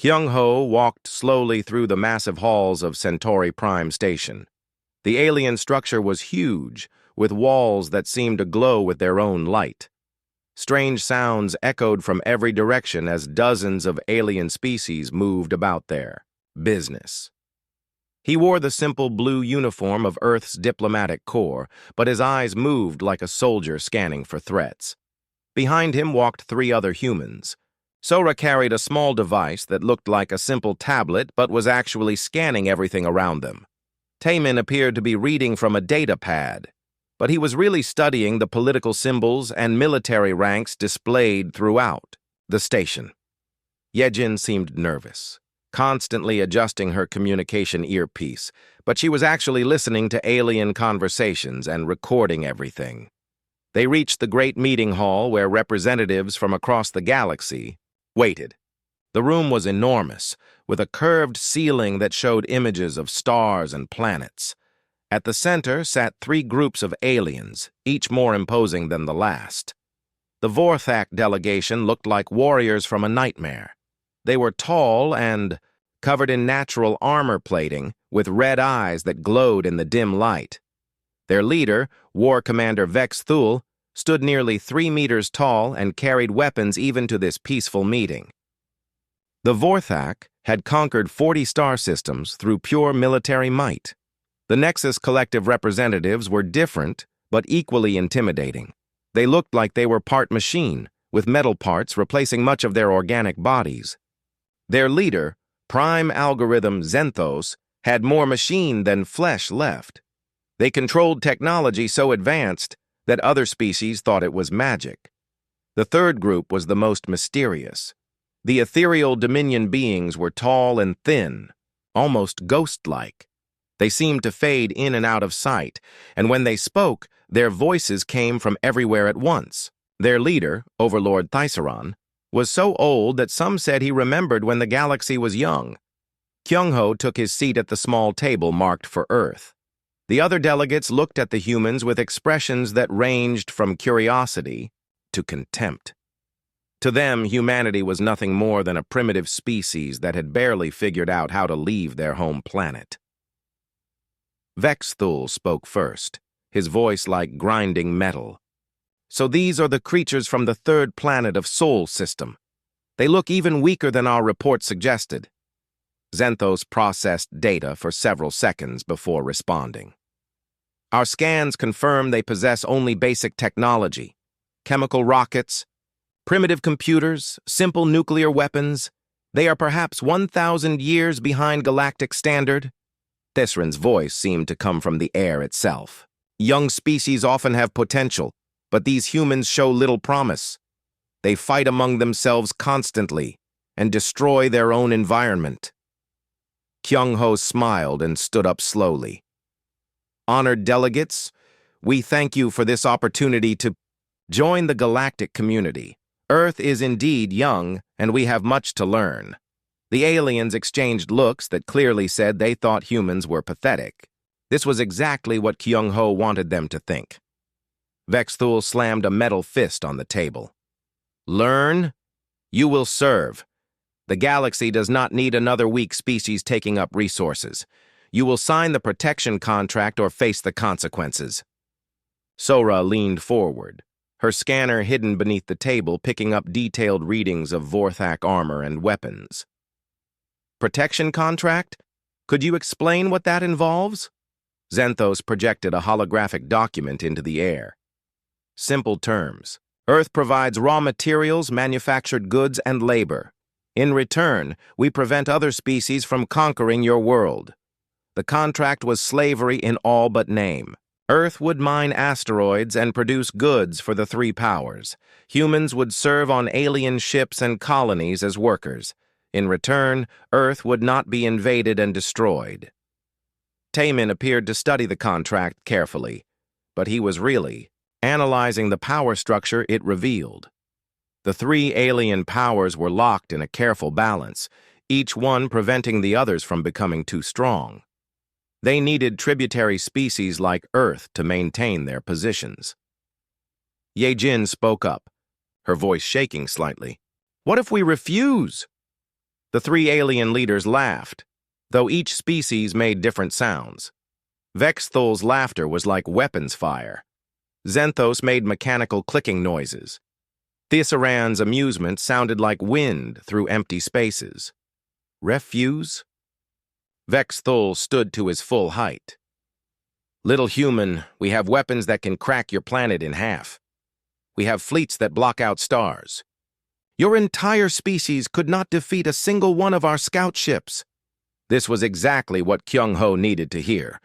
Kyung-ho walked slowly through the massive halls of Centauri Prime Station. The alien structure was huge, with walls that seemed to glow with their own light. Strange sounds echoed from every direction as dozens of alien species moved about there. Business. He wore the simple blue uniform of Earth's diplomatic corps, but his eyes moved like a soldier scanning for threats. Behind him walked three other humans. Sora carried a small device that looked like a simple tablet but was actually scanning everything around them. Taemin appeared to be reading from a data pad, but he was really studying the political symbols and military ranks displayed throughout the station. Yejin seemed nervous, constantly adjusting her communication earpiece, but she was actually listening to alien conversations and recording everything. They reached the great meeting hall where representatives from across the galaxy waited. The room was enormous, with a curved ceiling that showed images of stars and planets. At the center sat three groups of aliens, each more imposing than the last. The Vorthak delegation looked like warriors from a nightmare. They were tall and covered in natural armor plating, with red eyes that glowed in the dim light. Their leader, War Commander Vex Thul, stood nearly 3 meters tall and carried weapons even to this peaceful meeting. The Vorthak had conquered 40 star systems through pure military might. The Nexus Collective representatives were different, but equally intimidating. They looked like they were part machine, with metal parts replacing much of their organic bodies. Their leader, Prime Algorithm Zenthos, had more machine than flesh left. They controlled technology so advanced that other species thought it was magic. The third group was the most mysterious. The ethereal Dominion beings were tall and thin, almost ghost-like. They seemed to fade in and out of sight, and when they spoke, their voices came from everywhere at once. Their leader, Overlord Thyceron, was so old that some said he remembered when the galaxy was young. Kyung-ho took his seat at the small table marked for Earth. The other delegates looked at the humans with expressions that ranged from curiosity to contempt. To them, humanity was nothing more than a primitive species that had barely figured out how to leave their home planet. Vex Thul spoke first, his voice like grinding metal. So these are the creatures from the third planet of Sol system. They look even weaker than our report suggested. Zenthos processed data for several seconds before responding. Our scans confirm they possess only basic technology, chemical rockets, primitive computers, simple nuclear weapons. They are perhaps 1,000 years behind galactic standard. Thesrin's voice seemed to come from the air itself. Young species often have potential, but these humans show little promise. They fight among themselves constantly and destroy their own environment. Kyung-ho smiled and stood up slowly. Honored delegates, we thank you for this opportunity to join the galactic community. Earth is indeed young, and we have much to learn. The aliens exchanged looks that clearly said they thought humans were pathetic. This was exactly what Kyung-ho wanted them to think. Vex Thul slammed a metal fist on the table. Learn, you will serve. The galaxy does not need another weak species taking up resources. You will sign the protection contract or face the consequences. Sora leaned forward, her scanner hidden beneath the table, picking up detailed readings of Vorthak armor and weapons. Protection contract? Could you explain what that involves? Zenthos projected a holographic document into the air. Simple terms. Earth provides raw materials, manufactured goods, and labor. In return, we prevent other species from conquering your world. The contract was slavery in all but name. Earth would mine asteroids and produce goods for the three powers. Humans would serve on alien ships and colonies as workers. In return, Earth would not be invaded and destroyed. Taemin appeared to study the contract carefully, but he was really analyzing the power structure it revealed. The three alien powers were locked in a careful balance, each one preventing the others from becoming too strong. They needed tributary species like Earth to maintain their positions. Yejin spoke up, her voice shaking slightly. What if we refuse? The three alien leaders laughed, though each species made different sounds. Vexthul's laughter was like weapons fire. Zenthos made mechanical clicking noises. Thesaran's amusement sounded like wind through empty spaces. Refuse? Vexthul stood to his full height. Little human, we have weapons that can crack your planet in half. We have fleets that block out stars. Your entire species could not defeat a single one of our scout ships. This was exactly what Kyung-ho needed to hear.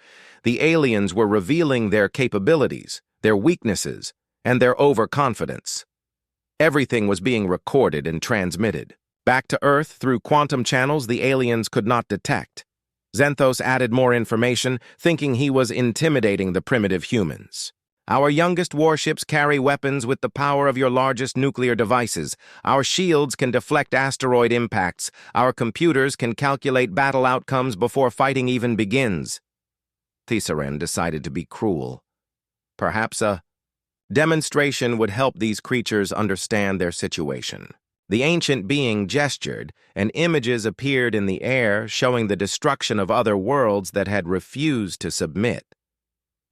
The aliens were revealing their capabilities, their weaknesses, and their overconfidence. Everything was being recorded and transmitted. Back to Earth through quantum channels the aliens could not detect. Zenthos added more information, thinking he was intimidating the primitive humans. Our youngest warships carry weapons with the power of your largest nuclear devices. Our shields can deflect asteroid impacts. Our computers can calculate battle outcomes before fighting even begins. Thesaran decided to be cruel. Perhaps a demonstration would help these creatures understand their situation. The ancient being gestured, and images appeared in the air showing the destruction of other worlds that had refused to submit.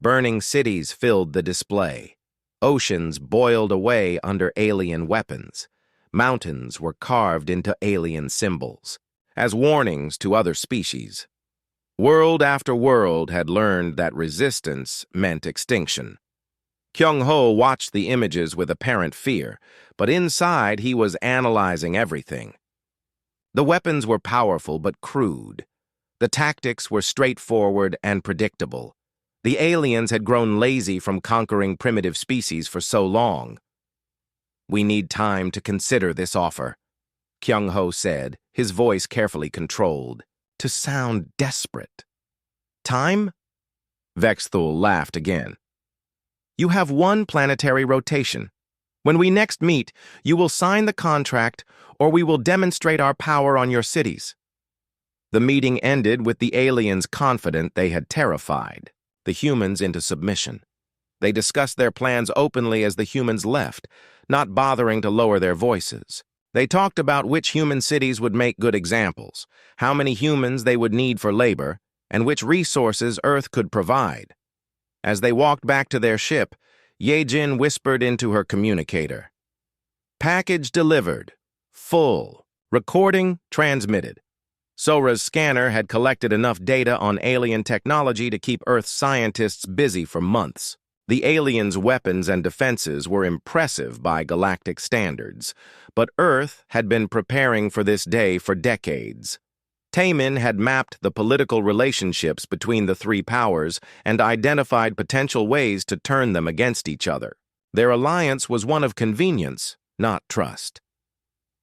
Burning cities filled the display. Oceans boiled away under alien weapons. Mountains were carved into alien symbols, as warnings to other species. World after world had learned that resistance meant extinction. Kyung-ho watched the images with apparent fear, but inside he was analyzing everything. The weapons were powerful but crude. The tactics were straightforward and predictable. The aliens had grown lazy from conquering primitive species for so long. We need time to consider this offer, Kyung-ho said, his voice carefully controlled, to sound desperate. Time? Vexthul laughed again. You have one planetary rotation. When we next meet, you will sign the contract or we will demonstrate our power on your cities. The meeting ended with the aliens confident they had terrified the humans into submission. They discussed their plans openly as the humans left, not bothering to lower their voices. They talked about which human cities would make good examples, how many humans they would need for labor, and which resources Earth could provide. As they walked back to their ship, Ye-jin whispered into her communicator. Package delivered. Full. Recording transmitted. Sora's scanner had collected enough data on alien technology to keep Earth's scientists busy for months. The aliens' weapons and defenses were impressive by galactic standards, but Earth had been preparing for this day for decades. Taemin had mapped the political relationships between the three powers and identified potential ways to turn them against each other. Their alliance was one of convenience, not trust.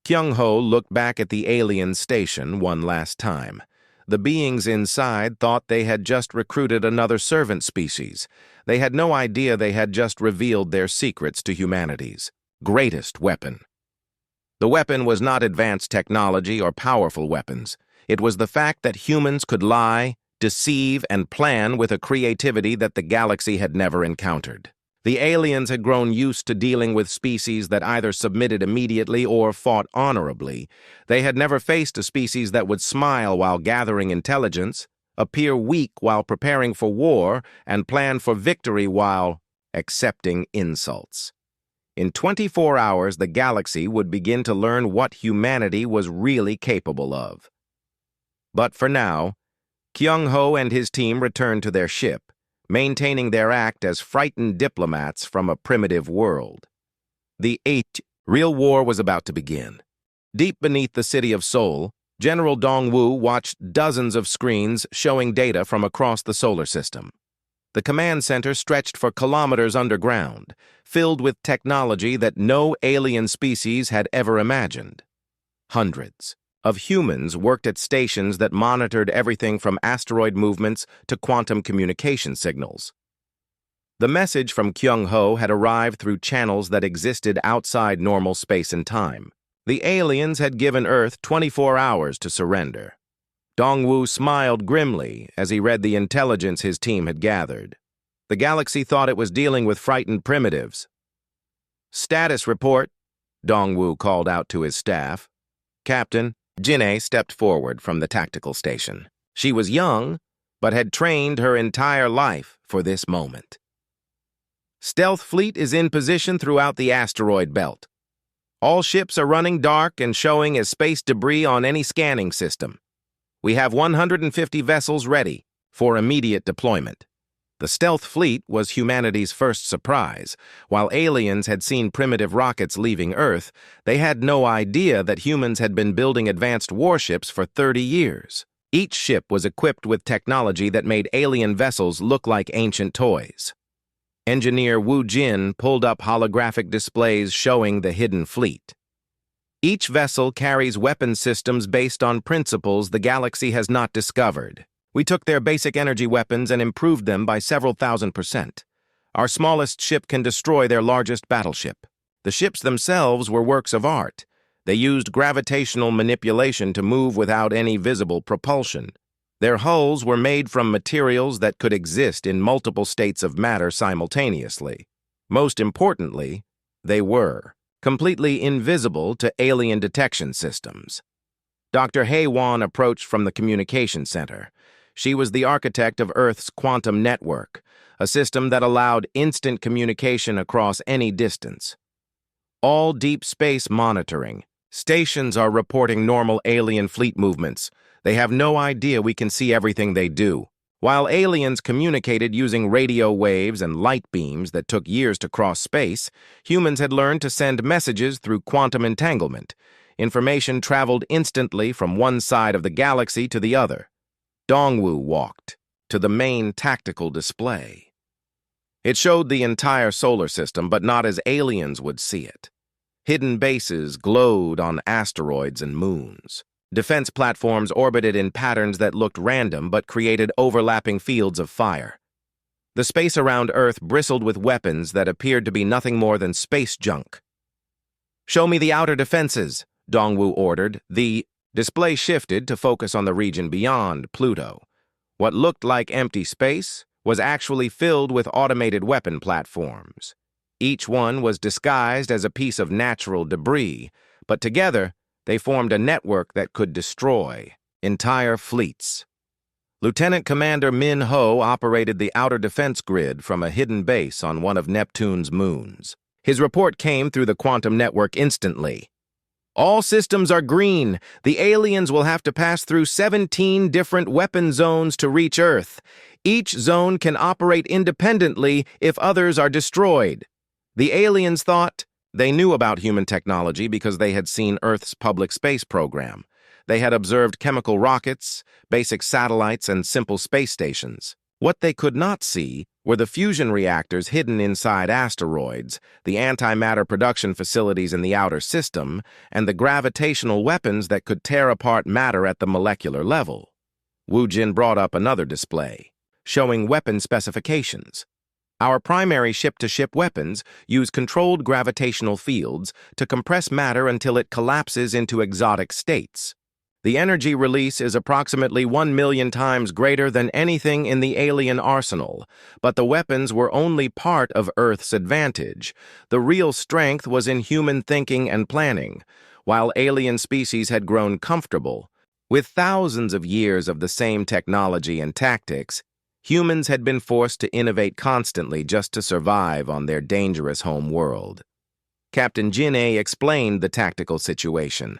Kyung-ho looked back at the alien station one last time. The beings inside thought they had just recruited another servant species. They had no idea they had just revealed their secrets to humanity's greatest weapon. The weapon was not advanced technology or powerful weapons. It was the fact that humans could lie, deceive, and plan with a creativity that the galaxy had never encountered. The aliens had grown used to dealing with species that either submitted immediately or fought honorably. They had never faced a species that would smile while gathering intelligence, appear weak while preparing for war, and plan for victory while accepting insults. In 24 hours, the galaxy would begin to learn what humanity was really capable of. But for now, Kyung-ho and his team returned to their ship, maintaining their act as frightened diplomats from a primitive world. The real war was about to begin. Deep beneath the city of Seoul, General Dongwoo watched dozens of screens showing data from across the solar system. The command center stretched for kilometers underground, filled with technology that no alien species had ever imagined. Hundreds of humans worked at stations that monitored everything from asteroid movements to quantum communication signals. The message from Kyung-ho had arrived through channels that existed outside normal space and time. The aliens had given Earth 24 hours to surrender. Dongwoo smiled grimly as he read the intelligence his team had gathered. The galaxy thought it was dealing with frightened primitives. "Status report," Dongwoo called out to his staff. "Captain, Jinne stepped forward from the tactical station. She was young, but had trained her entire life for this moment. Stealth fleet is in position throughout the asteroid belt. All ships are running dark and showing as space debris on any scanning system. We have 150 vessels ready for immediate deployment. The stealth fleet was humanity's first surprise. While aliens had seen primitive rockets leaving Earth, they had no idea that humans had been building advanced warships for 30 years. Each ship was equipped with technology that made alien vessels look like ancient toys. Engineer Wu Jin pulled up holographic displays showing the hidden fleet. Each vessel carries weapon systems based on principles the galaxy has not discovered. We took their basic energy weapons and improved them by several thousand%. Our smallest ship can destroy their largest battleship. The ships themselves were works of art. They used gravitational manipulation to move without any visible propulsion. Their hulls were made from materials that could exist in multiple states of matter simultaneously. Most importantly, they were completely invisible to alien detection systems. Dr. Hei-Wan approached from the communication center. She was the architect of Earth's quantum network, a system that allowed instant communication across any distance. All deep space monitoring. Stations are reporting normal alien fleet movements. They have no idea we can see everything they do. While aliens communicated using radio waves and light beams that took years to cross space, humans had learned to send messages through quantum entanglement. Information traveled instantly from one side of the galaxy to the other. Dongwu walked to the main tactical display. It showed the entire solar system, but not as aliens would see it. Hidden bases glowed on asteroids and moons. Defense platforms orbited in patterns that looked random but created overlapping fields of fire. The space around Earth bristled with weapons that appeared to be nothing more than space junk. "Show me the outer defenses," Dongwu ordered. The display shifted to focus on the region beyond Pluto. What looked like empty space was actually filled with automated weapon platforms. Each one was disguised as a piece of natural debris, but together they formed a network that could destroy entire fleets. Lieutenant Commander Min Ho operated the outer defense grid from a hidden base on one of Neptune's moons. His report came through the quantum network instantly. "All systems are green. The aliens will have to pass through 17 different weapon zones to reach Earth. Each zone can operate independently if others are destroyed." The aliens thought they knew about human technology because they had seen Earth's public space program. They had observed chemical rockets, basic satellites, and simple space stations. What they could not see were the fusion reactors hidden inside asteroids, the antimatter production facilities in the outer system, and the gravitational weapons that could tear apart matter at the molecular level. Wu Jin brought up another display, showing weapon specifications. "Our primary ship-to-ship weapons use controlled gravitational fields to compress matter until it collapses into exotic states. The energy release is approximately 1 million times greater than anything in the alien arsenal, but the weapons were only part of Earth's advantage. The real strength was in human thinking and planning. While alien species had grown comfortable with thousands of years of the same technology and tactics, humans had been forced to innovate constantly just to survive on their dangerous home world." Captain Jinne explained the tactical situation.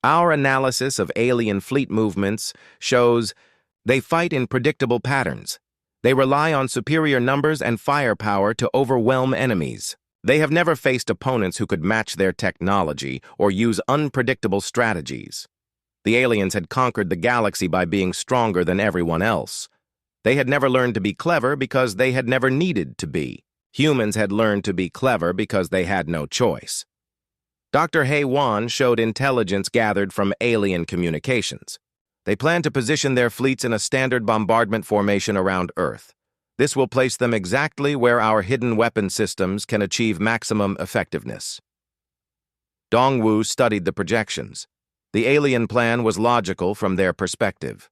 "Our analysis of alien fleet movements shows they fight in predictable patterns. They rely on superior numbers and firepower to overwhelm enemies. They have never faced opponents who could match their technology or use unpredictable strategies. The aliens had conquered the galaxy by being stronger than everyone else. They had never learned to be clever because they had never needed to be. Humans had learned to be clever because they had no choice." Dr. Hei-Wan showed intelligence gathered from alien communications. They plan to position their fleets in a standard bombardment formation around Earth. This will place them exactly where our hidden weapon systems can achieve maximum effectiveness. Dongwu studied the projections. The alien plan was logical from their perspective.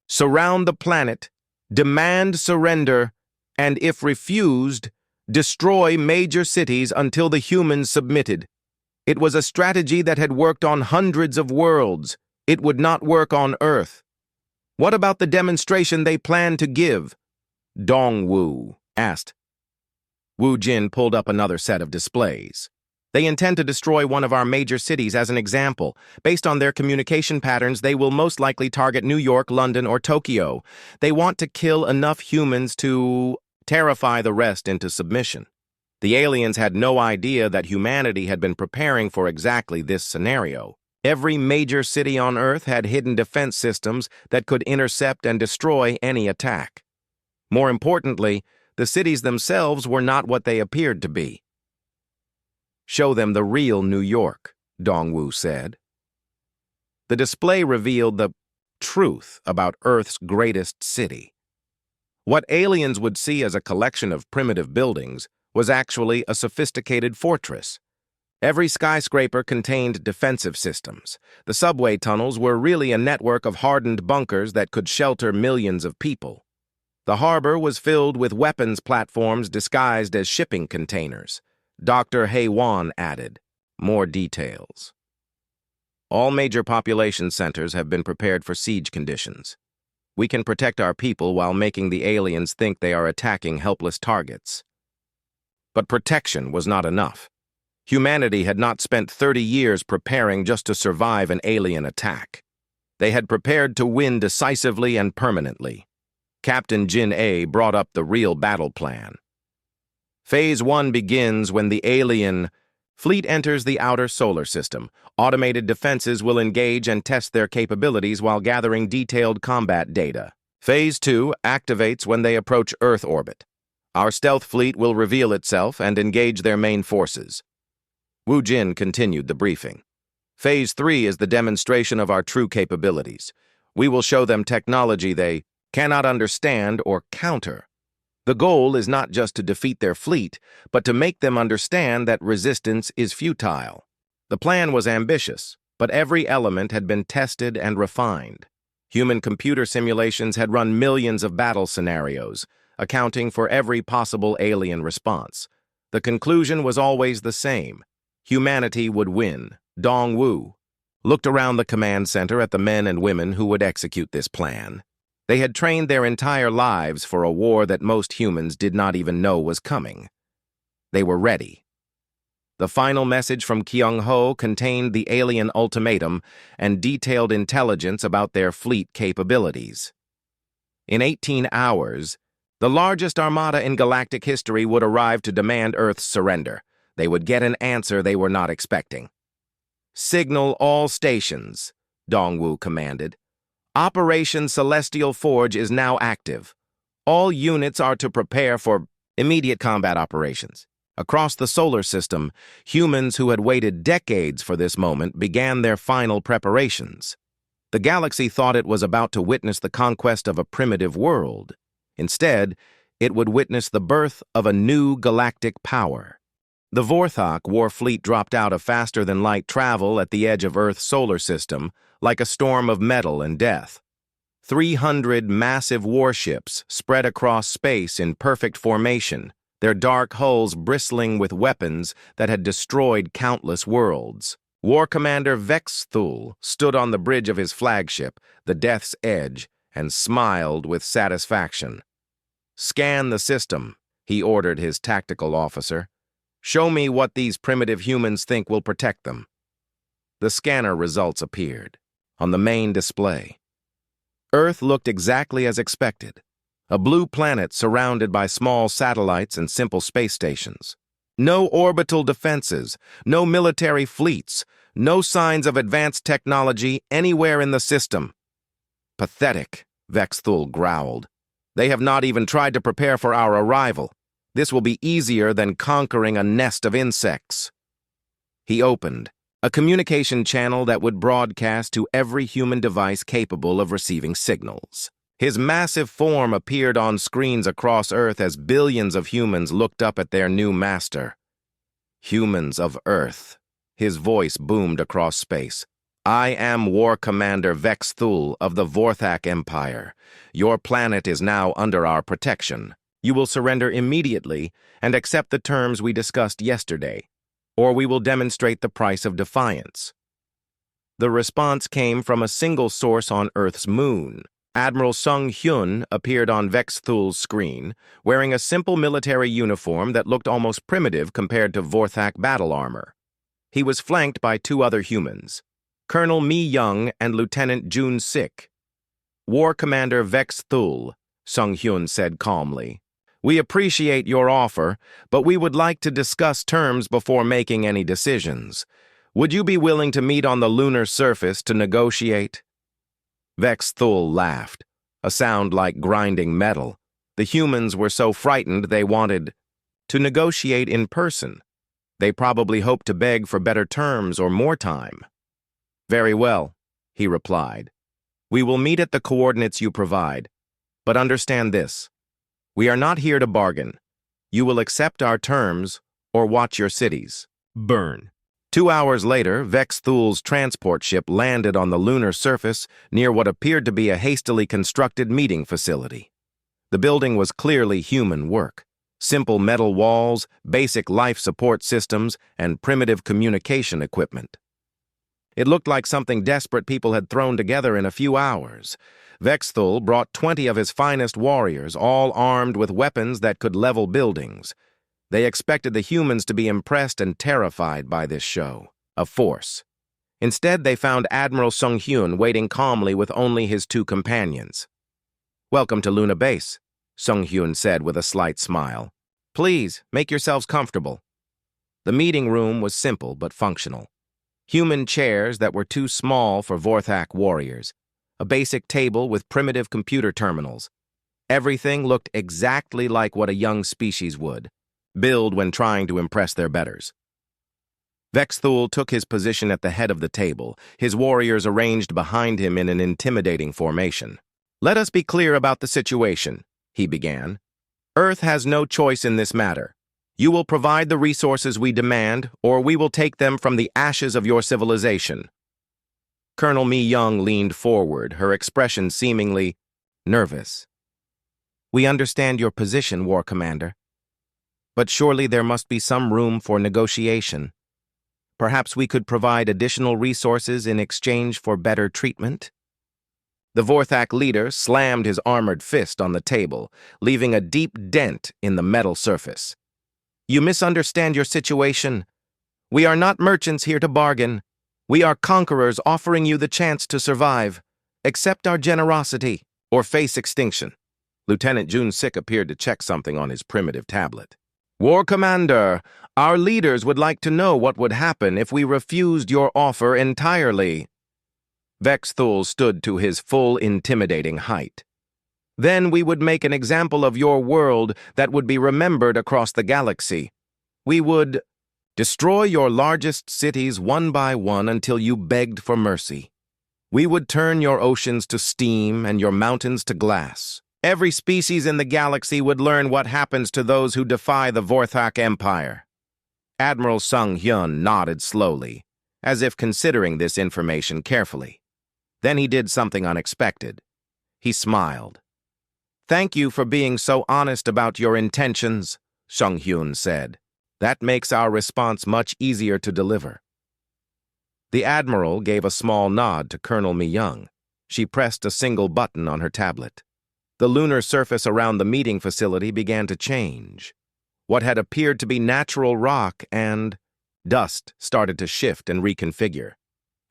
"Surround the planet, demand surrender, and if refused, destroy major cities until the humans submitted. It was a strategy that had worked on hundreds of worlds. It would not work on Earth. What about the demonstration they planned to give? Dongwu asked. Wu Jin pulled up another set of displays. They intend to destroy one of our major cities as an example. Based on their communication patterns, they will most likely target New York, London, or Tokyo. They want to kill enough humans to terrify the rest into submission. The aliens had no idea that humanity had been preparing for exactly this scenario. Every major city on Earth had hidden defense systems that could intercept and destroy any attack. More importantly, the cities themselves were not what they appeared to be. Show them the real New York, Dongwu said. The display revealed the truth about Earth's greatest city. What aliens would see as a collection of primitive buildings was actually a sophisticated fortress. Every skyscraper contained defensive systems. The subway tunnels were really a network of hardened bunkers that could shelter millions of people. The harbor was filled with weapons platforms disguised as shipping containers. Dr. Heiwan added more details. All major population centers have been prepared for siege conditions. We can protect our people while making the aliens think they are attacking helpless targets. But protection was not enough. Humanity had not spent 30 years preparing just to survive an alien attack. They had prepared to win decisively and permanently. Captain Jin A brought up the real battle plan. Phase 1 begins when the alien fleet enters the outer solar system. Automated defenses will engage and test their capabilities while gathering detailed combat data. Phase 2 activates when they approach Earth orbit. Our stealth fleet will reveal itself and engage their main forces. Wu Jin continued the briefing. Phase 3 is the demonstration of our true capabilities. We will show them technology they cannot understand or counter. The goal is not just to defeat their fleet, but to make them understand that resistance is futile. The plan was ambitious, but every element had been tested and refined. Human computer simulations had run millions of battle scenarios, accounting for every possible alien response. The conclusion was always the same. Humanity would win. Dongwu looked around the command center at the men and women who would execute this plan. They had trained their entire lives for a war that most humans did not even know was coming. They were ready. The final message from Kyung-ho contained the alien ultimatum and detailed intelligence about their fleet capabilities. In 18 hours, the largest armada in galactic history would arrive to demand Earth's surrender. They would get an answer they were not expecting. "Signal all stations," Dongwu commanded. "Operation Celestial Forge is now active. All units are to prepare for immediate combat operations." Across the solar system, humans who had waited decades for this moment began their final preparations. The galaxy thought it was about to witness the conquest of a primitive world. Instead, it would witness the birth of a new galactic power. The Vorthok war fleet dropped out of faster-than-light travel at the edge of Earth's solar system, like a storm of metal and death. 300 massive warships spread across space in perfect formation, their dark hulls bristling with weapons that had destroyed countless worlds. War Commander Vexthul stood on the bridge of his flagship, the Death's Edge, and smiled with satisfaction. "Scan the system," he ordered his tactical officer. "Show me what these primitive humans think will protect them." The scanner results appeared on the main display. Earth looked exactly as expected. A blue planet surrounded by small satellites and simple space stations. No orbital defenses, no military fleets, no signs of advanced technology anywhere in the system. "Pathetic," Vexthul growled. "They have not even tried to prepare for our arrival. This will be easier than conquering a nest of insects." He opened a communication channel that would broadcast to every human device capable of receiving signals. His massive form appeared on screens across Earth as billions of humans looked up at their new master. "Humans of Earth," his voice boomed across space. "I am War Commander Vexthul of the Vorthak Empire. Your planet is now under our protection. You will surrender immediately and accept the terms we discussed yesterday. or we will demonstrate the price of defiance. The response came from a single source on Earth's moon. Admiral Sung Hyun appeared on Vex Thul's screen, wearing a simple military uniform that looked almost primitive compared to Vorthak battle armor. He was flanked by two other humans, Colonel Mi Young and Lieutenant Jun Sik. "War Commander Vex Thul," Sung Hyun said calmly. "We appreciate your offer, but we would like to discuss terms before making any decisions. Would you be willing to meet on the lunar surface to negotiate?" Vex Thul laughed, a sound like grinding metal. The humans were so frightened they wanted to negotiate in person. They probably hoped to beg for better terms or more time. "Very well," he replied. "We will meet at the coordinates you provide. But understand this. We are not here to bargain. You will accept our terms or watch your cities burn." 2 hours later, Vex Thul's transport ship landed on the lunar surface near what appeared to be a hastily constructed meeting facility. The building was clearly human work. Simple metal walls, basic life support systems, and primitive communication equipment. It looked like something desperate people had thrown together in a few hours. Vex Thul brought 20 of his finest warriors, all armed with weapons that could level buildings. They expected the humans to be impressed and terrified by this show of force. Instead, they found Admiral Sung Hyun waiting calmly with only his two companions. "Welcome to Luna Base," Sung Hyun said with a slight smile. "Please, make yourselves comfortable." The meeting room was simple but functional. Human chairs that were too small for Vorthak warriors. A basic table with primitive computer terminals. Everything looked exactly like what a young species would build when trying to impress their betters. Vex Thul took his position at the head of the table, his warriors arranged behind him in an intimidating formation. "Let us be clear about the situation," he began. "Earth has no choice in this matter. You will provide the resources we demand, or we will take them from the ashes of your civilization." Colonel Mi Young leaned forward, her expression seemingly nervous. "We understand your position, War Commander. But surely there must be some room for negotiation. Perhaps we could provide additional resources in exchange for better treatment?" The Vorthak leader slammed his armored fist on the table, leaving a deep dent in the metal surface. "You misunderstand your situation. We are not merchants here to bargain. We are conquerors offering you the chance to survive. Accept our generosity or face extinction." Lieutenant Jun Sik appeared to check something on his primitive tablet. "War Commander, our leaders would like to know what would happen if we refused your offer entirely." Vex Thul stood to his full intimidating height. "Then we would make an example of your world that would be remembered across the galaxy. We would destroy your largest cities one by one until you begged for mercy. We would turn your oceans to steam and your mountains to glass. Every species in the galaxy would learn what happens to those who defy the Vorthak Empire." Admiral Sung Hyun nodded slowly, as if considering this information carefully. Then he did something unexpected. He smiled. "Thank you for being so honest about your intentions," Sung Hyun said. "That makes our response much easier to deliver." The Admiral gave a small nod to Colonel Mi Young. She pressed a single button on her tablet. The lunar surface around the meeting facility began to change. What had appeared to be natural rock and dust started to shift and reconfigure.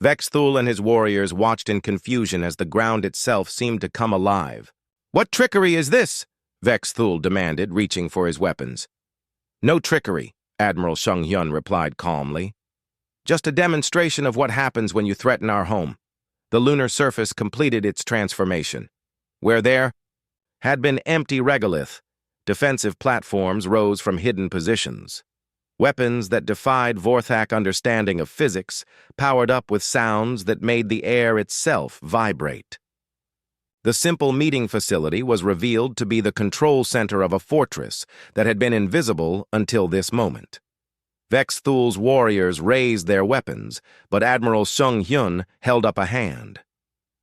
Vex Thul and his warriors watched in confusion as the ground itself seemed to come alive. "What trickery is this?" Vex Thul demanded, reaching for his weapons. "No trickery," Admiral Sung Hyun replied calmly. "Just a demonstration of what happens when you threaten our home." The lunar surface completed its transformation. Where there had been empty regolith, defensive platforms rose from hidden positions. Weapons that defied Vorthak understanding of physics, powered up with sounds that made the air itself vibrate. The simple meeting facility was revealed to be the control center of a fortress that had been invisible until this moment. Vex Thul's warriors raised their weapons, but Admiral Sung Hyun held up a hand.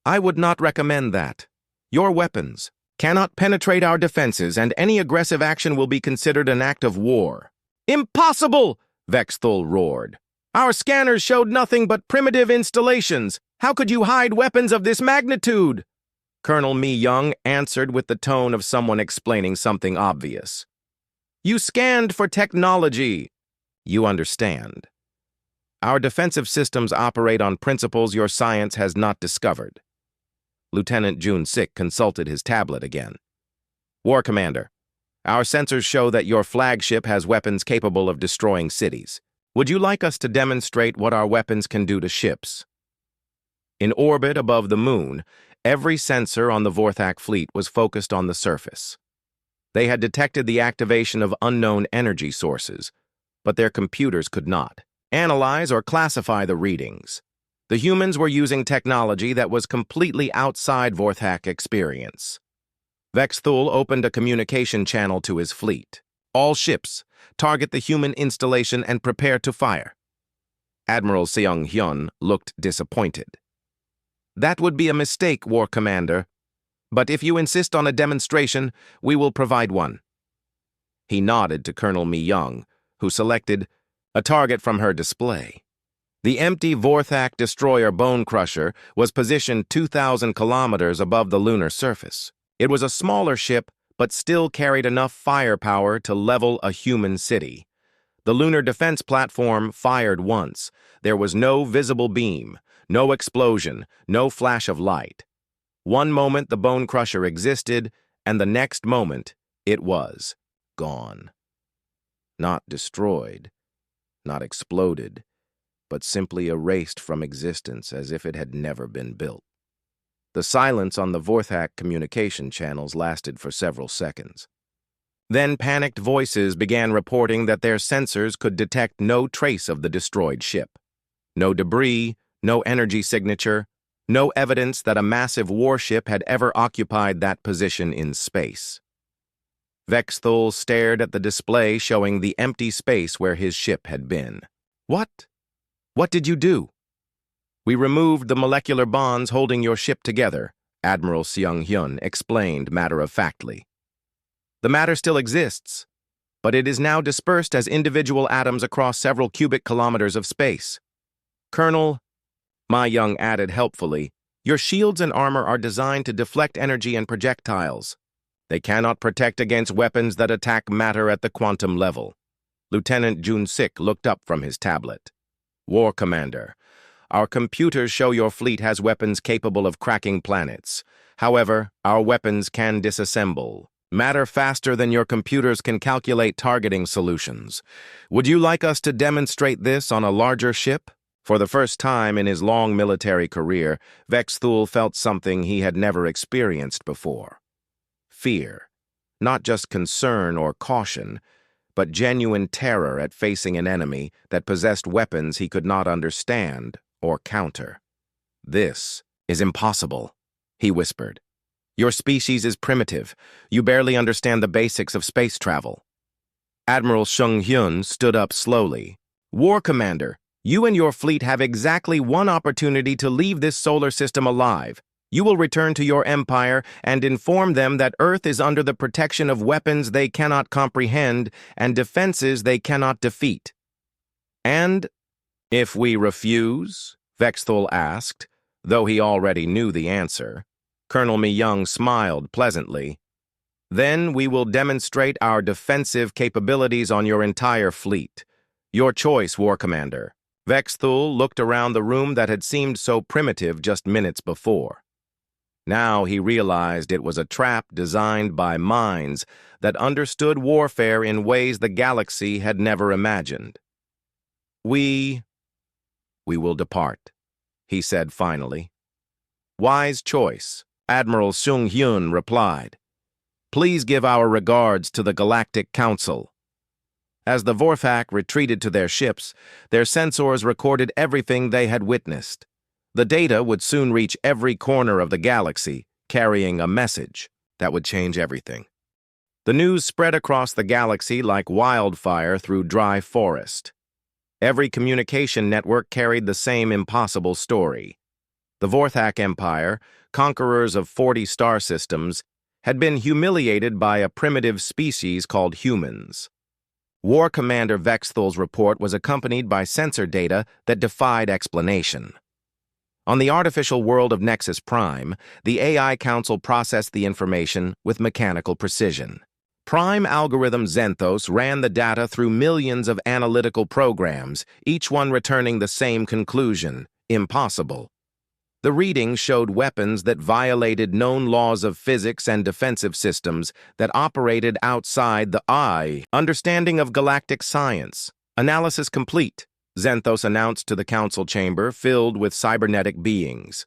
"I would not recommend that. Your weapons cannot penetrate our defenses, and any aggressive action will be considered an act of war." "Impossible!" Vexthul roared. Our scanners showed nothing but primitive installations. How could you hide weapons of this magnitude? Colonel Mi Young answered with the tone of someone explaining something obvious. You scanned for technology. You understand. Our defensive systems operate on principles your science has not discovered. Lieutenant Jun Sik consulted his tablet again. War Commander, our sensors show that your flagship has weapons capable of destroying cities. Would you like us to demonstrate what our weapons can do to ships? In orbit above the moon, every sensor on the Vorthak fleet was focused on the surface. They had detected the activation of unknown energy sources, but their computers could not analyze or classify the readings. The humans were using technology that was completely outside Vorthak experience. Vexthul opened a communication channel to his fleet. All ships, target the human installation and prepare to fire. Admiral Seung Hyun looked disappointed. That would be a mistake, War Commander. But if you insist on a demonstration, we will provide one. He nodded to Colonel Mi Young, who selected a target from her display. The empty Vorthak destroyer Bone Crusher was positioned 2,000 kilometers above the lunar surface. It was a smaller ship, but still carried enough firepower to level a human city. The lunar defense platform fired once. There was no visible beam, no explosion, no flash of light. One moment the Bone Crusher existed, and the next moment it was gone. Not destroyed, not exploded, but simply erased from existence as if it had never been built. The silence on the Vorthak communication channels lasted for several seconds. Then panicked voices began reporting that their sensors could detect no trace of the destroyed ship. No debris, no energy signature, no evidence that a massive warship had ever occupied that position in space. Vexthul stared at the display showing the empty space where his ship had been. What? What did you do? We removed the molecular bonds holding your ship together, Admiral Seung Hyun explained matter-of-factly. The matter still exists, but it is now dispersed as individual atoms across several cubic kilometers of space. Colonel, Ma Young added helpfully, your shields and armor are designed to deflect energy and projectiles. They cannot protect against weapons that attack matter at the quantum level. Lieutenant Jun Sik looked up from his tablet. War Commander, our computers show your fleet has weapons capable of cracking planets. However, our weapons can disassemble matter faster than your computers can calculate targeting solutions. Would you like us to demonstrate this on a larger ship? For the first time in his long military career, Vexthul felt something he had never experienced before. Fear. Not just concern or caution, but genuine terror at facing an enemy that possessed weapons he could not understand or counter. This is impossible, he whispered. Your species is primitive. You barely understand the basics of space travel. Admiral Seung Hyun stood up slowly. War Commander, you and your fleet have exactly one opportunity to leave this solar system alive. You will return to your empire and inform them that Earth is under the protection of weapons they cannot comprehend and defenses they cannot defeat. And if we refuse? Vexthul asked, though he already knew the answer. Colonel Mi Young smiled pleasantly. Then we will demonstrate our defensive capabilities on your entire fleet. Your choice, War Commander. Vexthul looked around the room that had seemed so primitive just minutes before. Now he realized it was a trap designed by minds that understood warfare in ways the galaxy had never imagined. We will depart, he said finally. Wise choice, Admiral Seung Hyun replied. Please give our regards to the Galactic Council. As the Vorthak retreated to their ships, their sensors recorded everything they had witnessed. The data would soon reach every corner of the galaxy, carrying a message that would change everything. The news spread across the galaxy like wildfire through dry forest. Every communication network carried the same impossible story. The Vorthak Empire, conquerors of 40 star systems, had been humiliated by a primitive species called humans. War Commander Vexthal's report was accompanied by sensor data that defied explanation. On the artificial world of Nexus Prime, the AI Council processed the information with mechanical precision. Prime algorithm Xenthos ran the data through millions of analytical programs, each one returning the same conclusion: impossible. The readings showed weapons that violated known laws of physics and defensive systems that operated outside the understanding of galactic science. Analysis complete, Xenthos announced to the council chamber filled with cybernetic beings.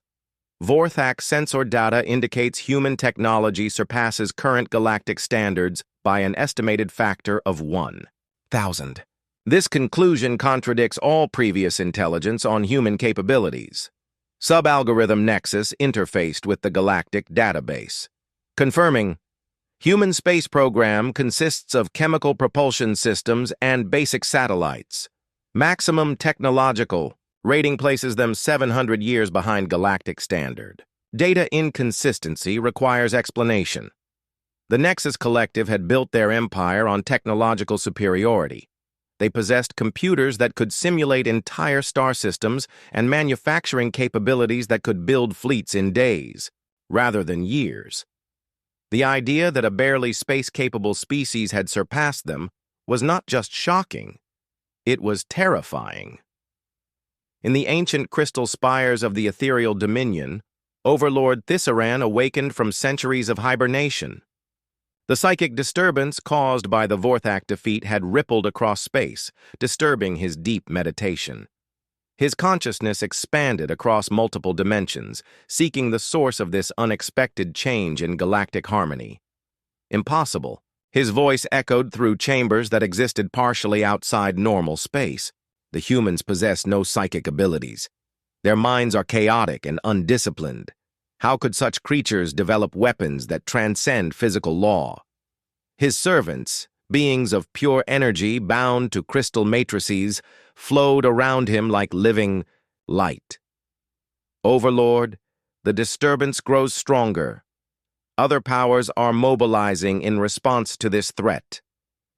Vorthak sensor data indicates human technology surpasses current galactic standards by an estimated factor of 1,000. This conclusion contradicts all previous intelligence on human capabilities. Subalgorithm Nexus interfaced with the galactic database, confirming human space program consists of chemical propulsion systems and basic satellites. Maximum technological rating places them 700 years behind galactic standard. Data inconsistency requires explanation. The Nexus Collective had built their empire on technological superiority. They possessed computers that could simulate entire star systems and manufacturing capabilities that could build fleets in days, rather than years. The idea that a barely space-capable species had surpassed them was not just shocking, it was terrifying. In the ancient crystal spires of the ethereal dominion, Overlord Thissaran awakened from centuries of hibernation. The psychic disturbance caused by the Vorthak defeat had rippled across space, disturbing his deep meditation. His consciousness expanded across multiple dimensions, seeking the source of this unexpected change in galactic harmony. Impossible. His voice echoed through chambers that existed partially outside normal space. The humans possess no psychic abilities. Their minds are chaotic and undisciplined. How could such creatures develop weapons that transcend physical law? His servants, beings of pure energy bound to crystal matrices, flowed around him like living light. Overlord, the disturbance grows stronger. Other powers are mobilizing in response to this threat.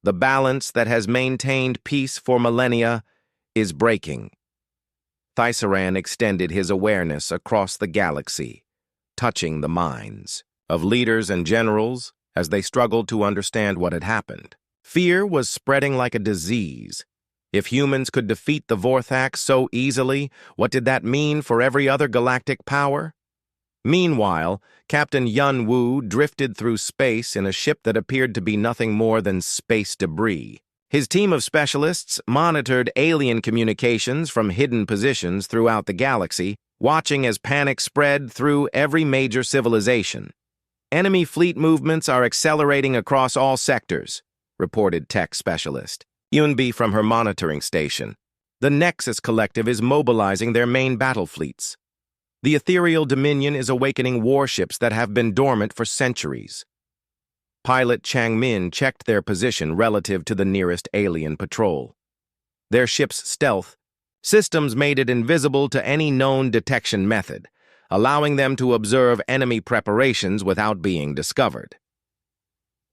The balance that has maintained peace for millennia is breaking. Thissaran extended his awareness across the galaxy, touching the minds of leaders and generals as they struggled to understand what had happened. Fear was spreading like a disease. If humans could defeat the Vorthak so easily, what did that mean for every other galactic power? Meanwhile, Captain Yun Wu drifted through space in a ship that appeared to be nothing more than space debris. His team of specialists monitored alien communications from hidden positions throughout the galaxy, watching as panic spread through every major civilization. Enemy fleet movements are accelerating across all sectors, reported tech specialist Yunbi from her monitoring station. The Nexus Collective is mobilizing their main battle fleets. The ethereal dominion is awakening warships that have been dormant for centuries. Pilot Chang Min checked their position relative to the nearest alien patrol. Their ship's stealth systems made it invisible to any known detection method, allowing them to observe enemy preparations without being discovered.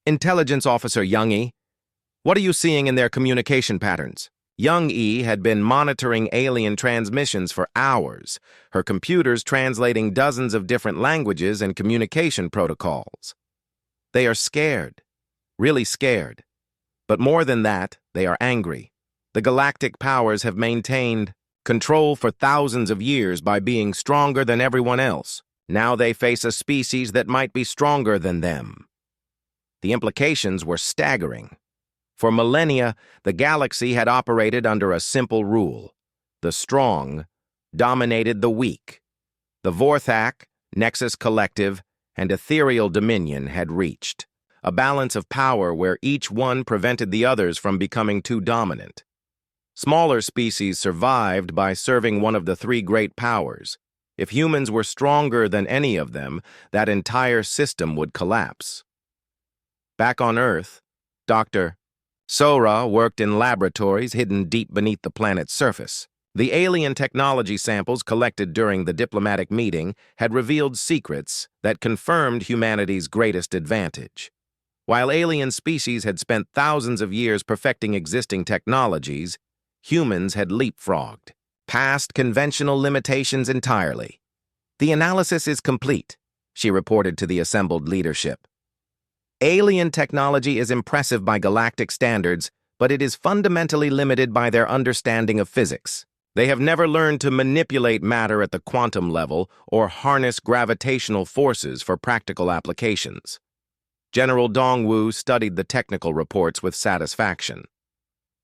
Intelligence Officer Young Yi, what are you seeing in their communication patterns? Young Yi had been monitoring alien transmissions for hours, her computers translating dozens of different languages and communication protocols. They are scared, really scared. But more than that, they are angry. The galactic powers have maintained control for thousands of years by being stronger than everyone else. Now they face a species that might be stronger than them. The implications were staggering. For millennia, the galaxy had operated under a simple rule. The strong dominated the weak. The Vorthak, Nexus Collective, and Ethereal Dominion had reached a balance of power where each one prevented the others from becoming too dominant. Smaller species survived by serving one of the three great powers. If humans were stronger than any of them, that entire system would collapse. Back on Earth, Dr. Sora worked in laboratories hidden deep beneath the planet's surface. The alien technology samples collected during the diplomatic meeting had revealed secrets that confirmed humanity's greatest advantage: While alien species had spent thousands of years perfecting existing technologies, humans had leapfrogged, past conventional limitations entirely. "The analysis is complete," she reported to the assembled leadership. "Alien technology is impressive by galactic standards, but it is fundamentally limited by their understanding of physics. They have never learned to manipulate matter at the quantum level or harness gravitational forces for practical applications." General Dongwu studied the technical reports with satisfaction.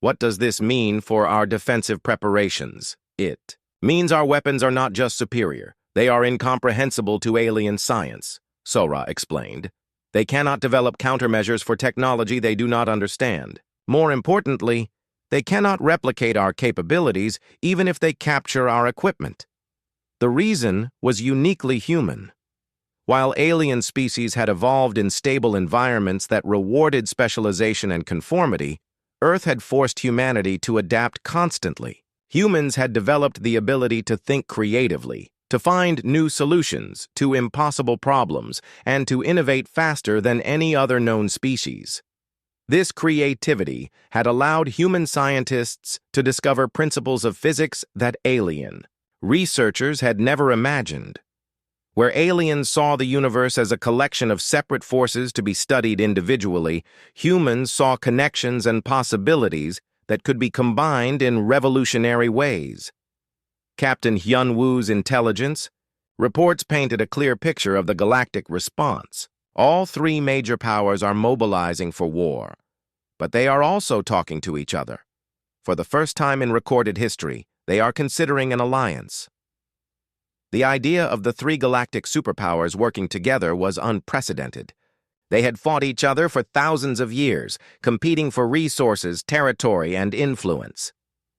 "What does this mean for our defensive preparations?" "It means our weapons are not just superior, they are incomprehensible to alien science," Sora explained. "They cannot develop countermeasures for technology they do not understand. More importantly, they cannot replicate our capabilities even if they capture our equipment." The reason was uniquely human. While alien species had evolved in stable environments that rewarded specialization and conformity, Earth had forced humanity to adapt constantly. Humans had developed the ability to think creatively, to find new solutions to impossible problems, and to innovate faster than any other known species. This creativity had allowed human scientists to discover principles of physics that alien researchers had never imagined. Where aliens saw the universe as a collection of separate forces to be studied individually, humans saw connections and possibilities that could be combined in revolutionary ways. Captain Hyun-woo's intelligence reports painted a clear picture of the galactic response. All three major powers are mobilizing for war, but they are also talking to each other. For the first time in recorded history, they are considering an alliance. The idea of the three galactic superpowers working together was unprecedented. They had fought each other for thousands of years, competing for resources, territory, and influence.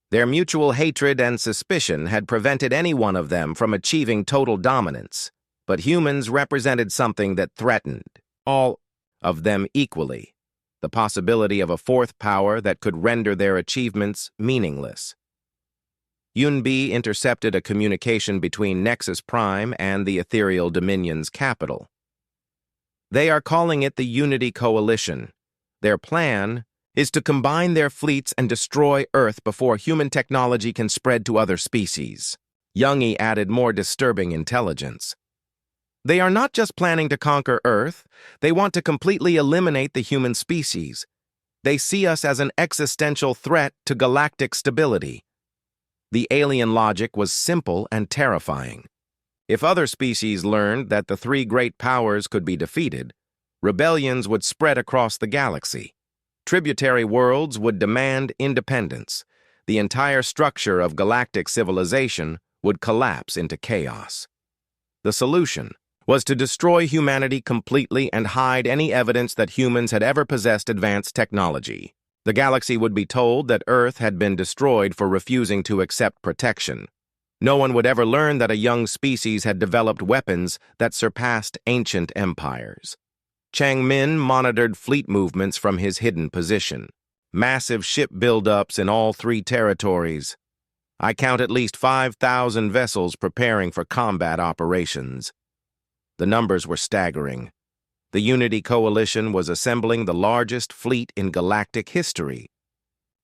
Their mutual hatred and suspicion had prevented any one of them from achieving total dominance, but humans represented something that threatened all of them equally: the possibility of a fourth power that could render their achievements meaningless. Yunbi intercepted a communication between Nexus Prime and the Ethereal Dominion's capital. They are calling it the Unity Coalition. Their plan is to combine their fleets and destroy Earth before human technology can spread to other species. Youngie added more disturbing intelligence. They are not just planning to conquer Earth, they want to completely eliminate the human species. They see us as an existential threat to galactic stability. The alien logic was simple and terrifying. If other species learned that the three great powers could be defeated, rebellions would spread across the galaxy. Tributary worlds would demand independence. The entire structure of galactic civilization would collapse into chaos. The solution was to destroy humanity completely and hide any evidence that humans had ever possessed advanced technology. The galaxy would be told that Earth had been destroyed for refusing to accept protection. No one would ever learn that a young species had developed weapons that surpassed ancient empires. Changmin monitored fleet movements from his hidden position. Massive ship buildups in all three territories. "I count at least 5,000 vessels preparing for combat operations." The numbers were staggering. The Unity Coalition was assembling the largest fleet in galactic history.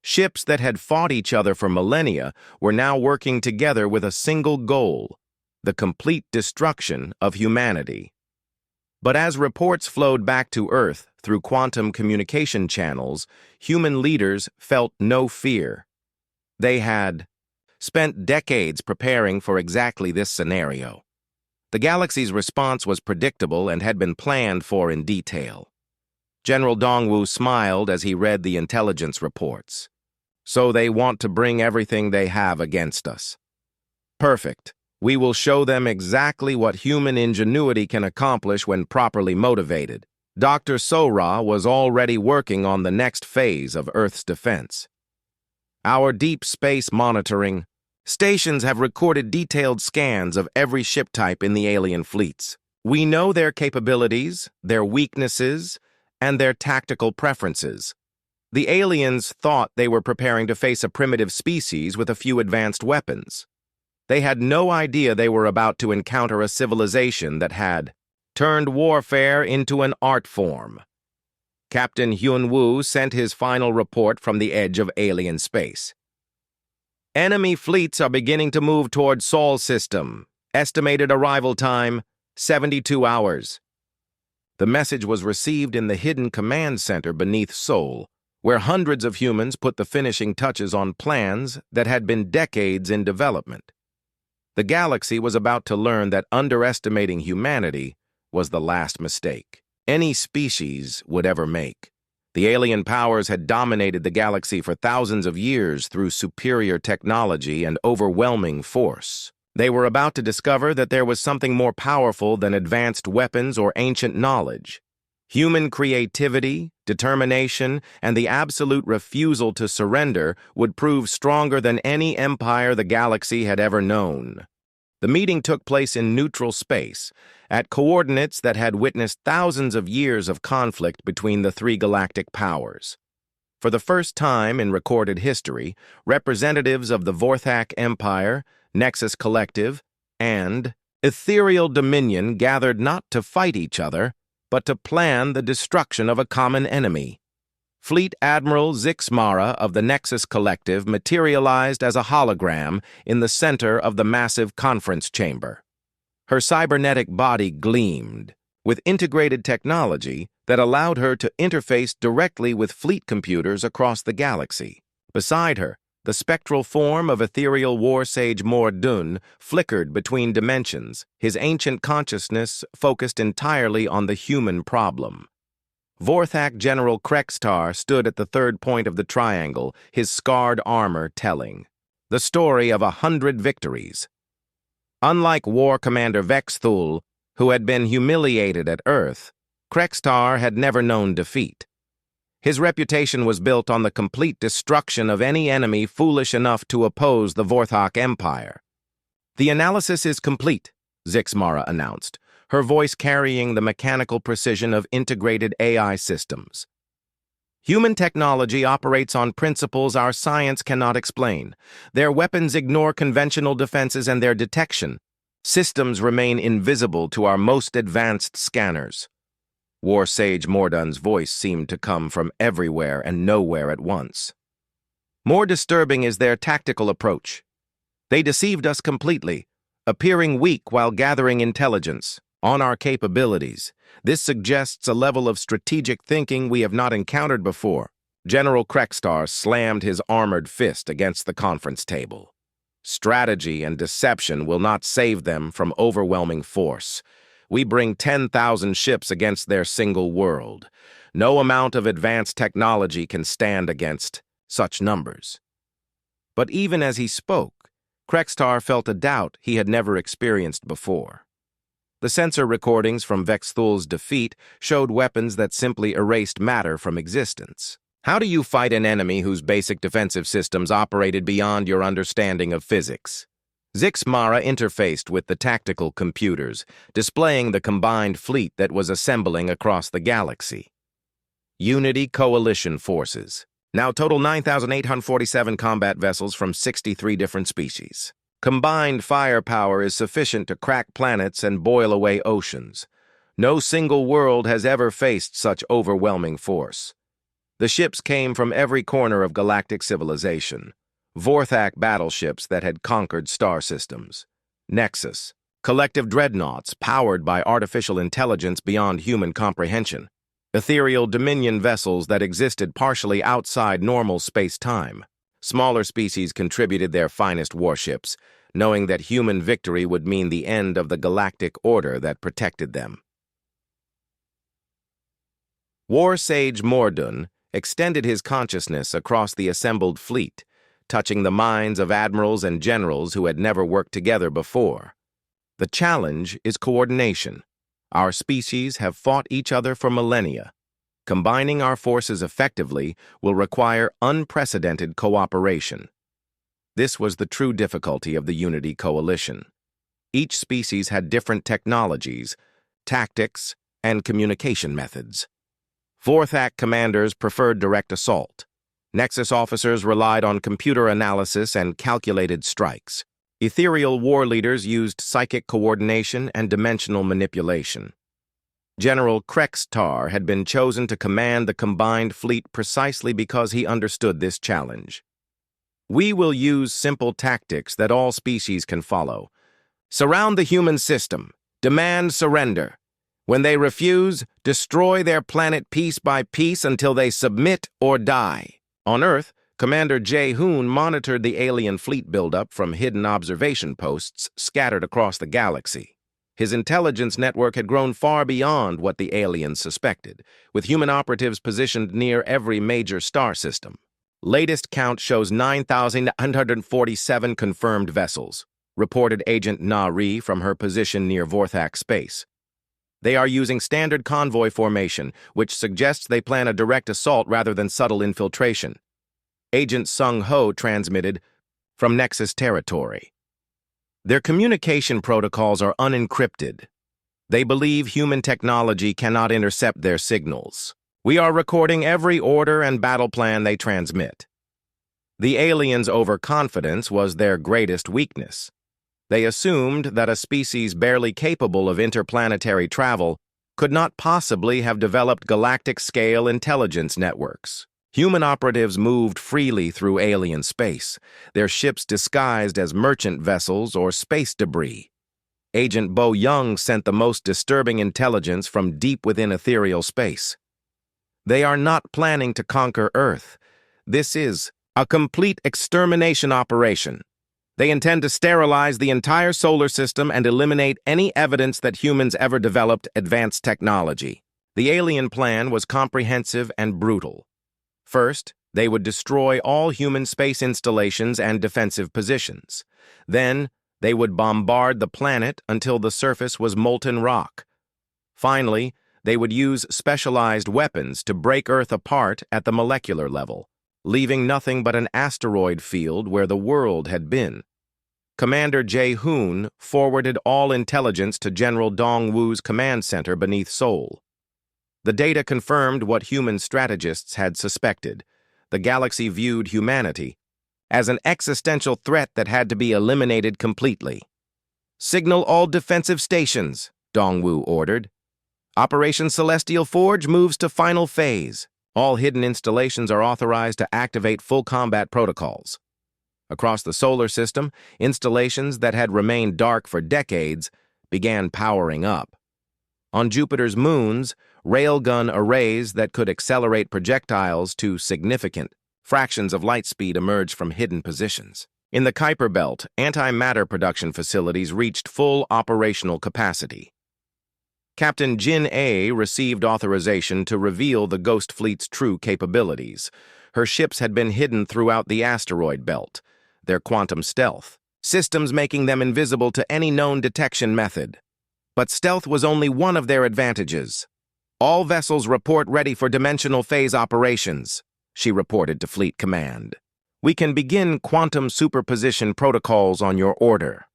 Ships that had fought each other for millennia were now working together with a single goal: the complete destruction of humanity. But as reports flowed back to Earth through quantum communication channels, human leaders felt no fear. They had spent decades preparing for exactly this scenario. The galaxy's response was predictable and had been planned for in detail. General Dongwu smiled as he read the intelligence reports. "So they want to bring everything they have against us. Perfect. We will show them exactly what human ingenuity can accomplish when properly motivated." Dr. Sora was already working on the next phase of Earth's defense. "Our deep space monitoring stations have recorded detailed scans of every ship type in the alien fleets. We know their capabilities, their weaknesses, and their tactical preferences. The aliens thought they were preparing to face a primitive species with a few advanced weapons. They had no idea they were about to encounter a civilization that had turned warfare into an art form." Captain Hyun-woo sent his final report from the edge of alien space. Enemy fleets are beginning to move toward Sol system. Estimated arrival time, 72 hours. The message was received in the hidden command center beneath Seoul, where hundreds of humans put the finishing touches on plans that had been decades in development. The galaxy was about to learn that underestimating humanity was the last mistake any species would ever make. The alien powers had dominated the galaxy for thousands of years through superior technology and overwhelming force. They were about to discover that there was something more powerful than advanced weapons or ancient knowledge. Human creativity, determination, and the absolute refusal to surrender would prove stronger than any empire the galaxy had ever known. The meeting took place in neutral space, at coordinates that had witnessed thousands of years of conflict between the three galactic powers. For the first time in recorded history, representatives of the Vorthak Empire, Nexus Collective, and Ethereal Dominion gathered not to fight each other, but to plan the destruction of a common enemy. Fleet Admiral Zixmara of the Nexus Collective materialized as a hologram in the center of the massive conference chamber. Her cybernetic body gleamed, with integrated technology that allowed her to interface directly with fleet computers across the galaxy. Beside her, the spectral form of ethereal war sage Mordun flickered between dimensions, his ancient consciousness focused entirely on the human problem. Vorthak General Krextar stood at the third point of the triangle, his scarred armor telling the story of 100 victories. Unlike War Commander Vexthul, who had been humiliated at Earth, Krextar had never known defeat. His reputation was built on the complete destruction of any enemy foolish enough to oppose the Vorthak Empire. "The analysis is complete," Zixmara announced, her voice carrying the mechanical precision of integrated AI systems. "Human technology operates on principles our science cannot explain. Their weapons ignore conventional defenses and their detection. Systems remain invisible to our most advanced scanners." War Sage Mordun's voice seemed to come from everywhere and nowhere at once. "More disturbing is their tactical approach. They deceived us completely, appearing weak while gathering intelligence on our capabilities. This suggests a level of strategic thinking we have not encountered before." General Krextar slammed his armored fist against the conference table. "Strategy and deception will not save them from overwhelming force. We bring 10,000 ships against their single world. No amount of advanced technology can stand against such numbers." But even as he spoke, Krextar felt a doubt he had never experienced before. The sensor recordings from Vexthul's defeat showed weapons that simply erased matter from existence. How do you fight an enemy whose basic defensive systems operated beyond your understanding of physics? Zixmara interfaced with the tactical computers, displaying the combined fleet that was assembling across the galaxy. Unity Coalition Forces. Now total 9,847 combat vessels from 63 different species. Combined firepower is sufficient to crack planets and boil away oceans. No single world has ever faced such overwhelming force. The ships came from every corner of galactic civilization. Vorthak battleships that had conquered star systems. Nexus, collective dreadnoughts powered by artificial intelligence beyond human comprehension. Ethereal Dominion vessels that existed partially outside normal space-time. Smaller species contributed their finest warships, knowing that human victory would mean the end of the galactic order that protected them. War Sage Mordun extended his consciousness across the assembled fleet, touching the minds of admirals and generals who had never worked together before. The challenge is coordination. Our species have fought each other for millennia. Combining our forces effectively will require unprecedented cooperation. This was the true difficulty of the Unity Coalition. Each species had different technologies, tactics, and communication methods. Vorthak commanders preferred direct assault. Nexus officers relied on computer analysis and calculated strikes. Ethereal war leaders used psychic coordination and dimensional manipulation. General Krextar had been chosen to command the combined fleet precisely because he understood this challenge. We will use simple tactics that all species can follow. Surround the human system. Demand surrender. When they refuse, destroy their planet piece by piece until they submit or die. On Earth, Commander Jae-hoon monitored the alien fleet buildup from hidden observation posts scattered across the galaxy. His intelligence network had grown far beyond what the aliens suspected, with human operatives positioned near every major star system. Latest count shows 9,947 confirmed vessels, reported Agent Na-Ri from her position near Vorthak space. They are using standard convoy formation, which suggests they plan a direct assault rather than subtle infiltration. Agent Sung-ho transmitted from Nexus territory. Their communication protocols are unencrypted. They believe human technology cannot intercept their signals. We are recording every order and battle plan they transmit. The aliens' overconfidence was their greatest weakness. They assumed that a species barely capable of interplanetary travel could not possibly have developed galactic-scale intelligence networks. Human operatives moved freely through alien space, their ships disguised as merchant vessels or space debris. Agent Bo Young sent the most disturbing intelligence from deep within ethereal space. They are not planning to conquer Earth. This is a complete extermination operation. They intend to sterilize the entire solar system and eliminate any evidence that humans ever developed advanced technology. The alien plan was comprehensive and brutal. First, they would destroy all human space installations and defensive positions. Then, they would bombard the planet until the surface was molten rock. Finally, they would use specialized weapons to break Earth apart at the molecular level, leaving nothing but an asteroid field where the world had been. Commander Jae-hoon forwarded all intelligence to General Dong-woo's command center beneath Seoul. The data confirmed what human strategists had suspected. The galaxy viewed humanity as an existential threat that had to be eliminated completely. Signal all defensive stations, Dong-woo ordered. Operation Celestial Forge moves to final phase. All hidden installations are authorized to activate full combat protocols. Across the solar system, installations that had remained dark for decades began powering up. On Jupiter's moons, railgun arrays that could accelerate projectiles to significant fractions of light speed emerged from hidden positions. In the Kuiper Belt, antimatter production facilities reached full operational capacity. Captain Jin A received authorization to reveal the Ghost Fleet's true capabilities. Her ships had been hidden throughout the asteroid belt, their quantum stealth, systems making them invisible to any known detection method. But stealth was only one of their advantages. All vessels report ready for dimensional phase operations, she reported to Fleet Command. We can begin quantum superposition protocols on your order.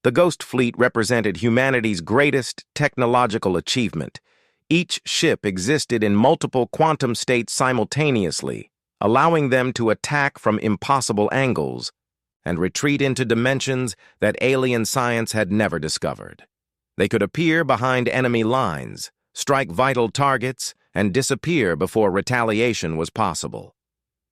The Ghost Fleet represented humanity's greatest technological achievement. Each ship existed in multiple quantum states simultaneously, allowing them to attack from impossible angles and retreat into dimensions that alien science had never discovered. They could appear behind enemy lines, strike vital targets, and disappear before retaliation was possible.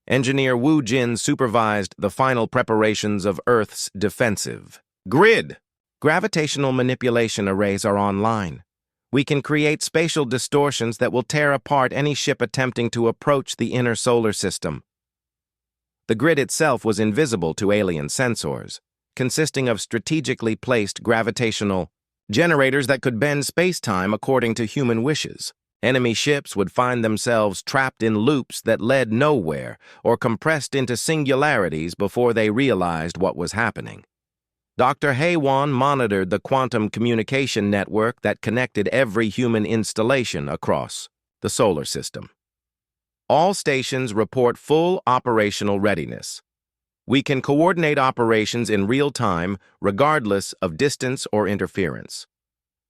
Engineer Woo Jin supervised the final preparations of Earth's defensive grid. Gravitational manipulation arrays are online. We can create spatial distortions that will tear apart any ship attempting to approach the inner solar system. The grid itself was invisible to alien sensors, consisting of strategically placed gravitational generators that could bend space-time according to human wishes. Enemy ships would find themselves trapped in loops that led nowhere or compressed into singularities before they realized what was happening. Dr. Haewon monitored the quantum communication network that connected every human installation across the solar system. All stations report full operational readiness. We can coordinate operations in real time, regardless of distance or interference.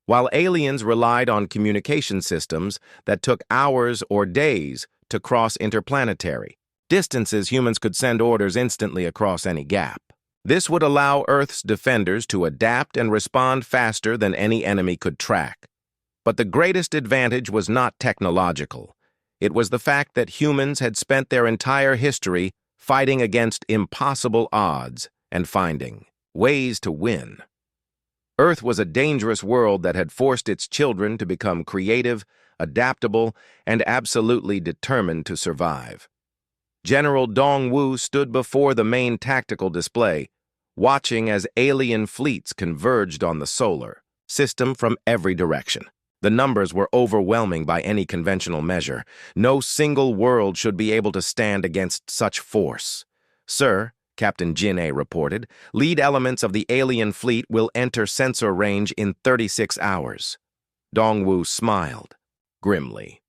While aliens relied on communication systems that took hours or days to cross interplanetary distances, humans could send orders instantly across any gap. This would allow Earth's defenders to adapt and respond faster than any enemy could track. But the greatest advantage was not technological. It was the fact that humans had spent their entire history fighting against impossible odds and finding ways to win. Earth was a dangerous world that had forced its children to become creative, adaptable, and absolutely determined to survive. General Dongwu stood before the main tactical display, watching as alien fleets converged on the solar system from every direction. The numbers were overwhelming by any conventional measure. No single world should be able to stand against such force. "Sir," Captain Jin A reported, "lead elements of the alien fleet will enter sensor range in 36 hours. Dongwu smiled grimly.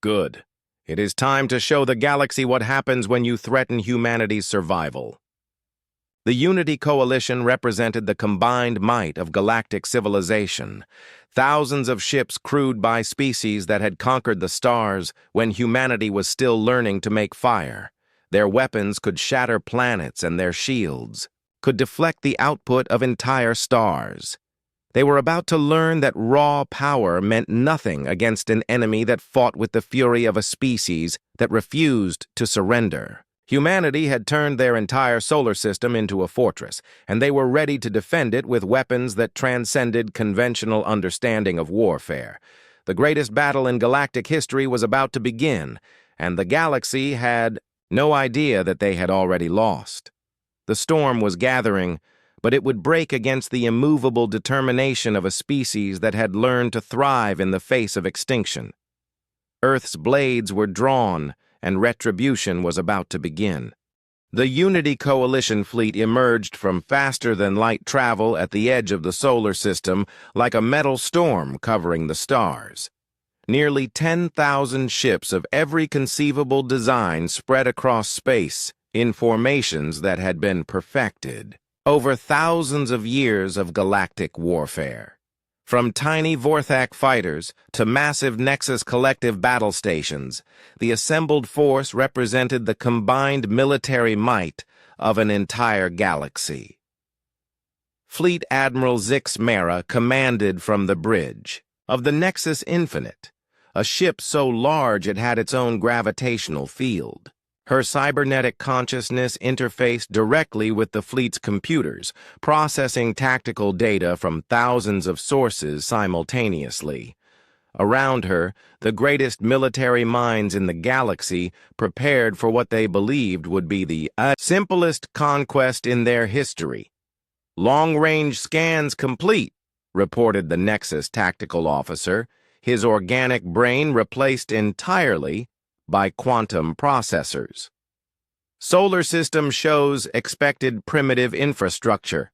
"Good. It is time to show the galaxy what happens when you threaten humanity's survival." The Unity Coalition represented the combined might of galactic civilization. Thousands of ships crewed by species that had conquered the stars when humanity was still learning to make fire. Their weapons could shatter planets, and their shields could deflect the output of entire stars. They were about to learn that raw power meant nothing against an enemy that fought with the fury of a species that refused to surrender. Humanity had turned their entire solar system into a fortress, and they were ready to defend it with weapons that transcended conventional understanding of warfare. The greatest battle in galactic history was about to begin, and the galaxy had no idea that they had already lost. The storm was gathering, but it would break against the immovable determination of a species that had learned to thrive in the face of extinction. Earth's blades were drawn, and retribution was about to begin. The Unity Coalition fleet emerged from faster-than-light travel at the edge of the solar system like a metal storm covering the stars. Nearly 10,000 ships of every conceivable design spread across space in formations that had been perfected over thousands of years of galactic warfare. From tiny Vorthak fighters to massive Nexus collective battle stations, the assembled force represented the combined military might of an entire galaxy. Fleet Admiral Zix Mera commanded from the bridge of the Nexus Infinite, a ship so large it had its own gravitational field. Her cybernetic consciousness interfaced directly with the fleet's computers, processing tactical data from thousands of sources simultaneously. Around her, the greatest military minds in the galaxy prepared for what they believed would be the simplest conquest in their history. "Long-range scans complete," reported the Nexus tactical officer, his organic brain replaced entirely by quantum processors. "Solar system shows expected primitive infrastructure.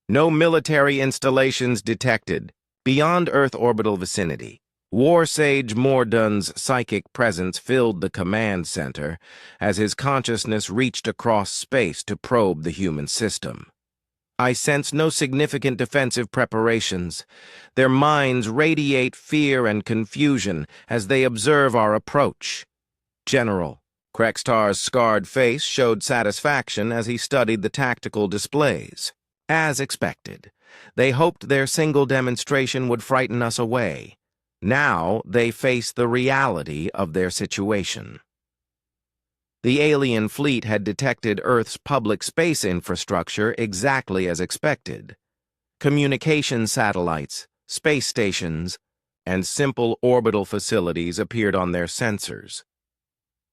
No military installations detected beyond Earth orbital vicinity." War Sage Mordun's psychic presence filled the command center as his consciousness reached across space to probe the human system. "I sense no significant defensive preparations. Their minds radiate fear and confusion as they observe our approach." "General." Krextar's scarred face showed satisfaction as he studied the tactical displays. "As expected. They hoped their single demonstration would frighten us away. Now they face the reality of their situation." The alien fleet had detected Earth's public space infrastructure exactly as expected. Communication satellites, space stations, and simple orbital facilities appeared on their sensors.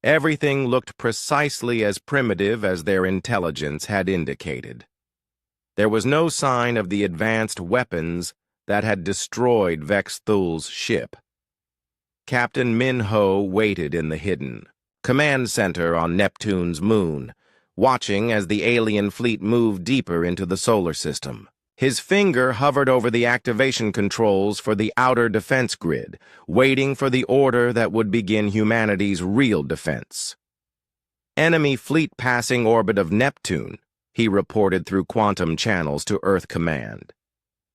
Everything looked precisely as primitive as their intelligence had indicated. There was no sign of the advanced weapons that had destroyed Vex Thul's ship. Captain Min Ho waited in the hidden command center on Neptune's moon, watching as the alien fleet moved deeper into the solar system. His finger hovered over the activation controls for the outer defense grid, waiting for the order that would begin humanity's real defense. "Enemy fleet passing orbit of Neptune," he reported through quantum channels to Earth Command.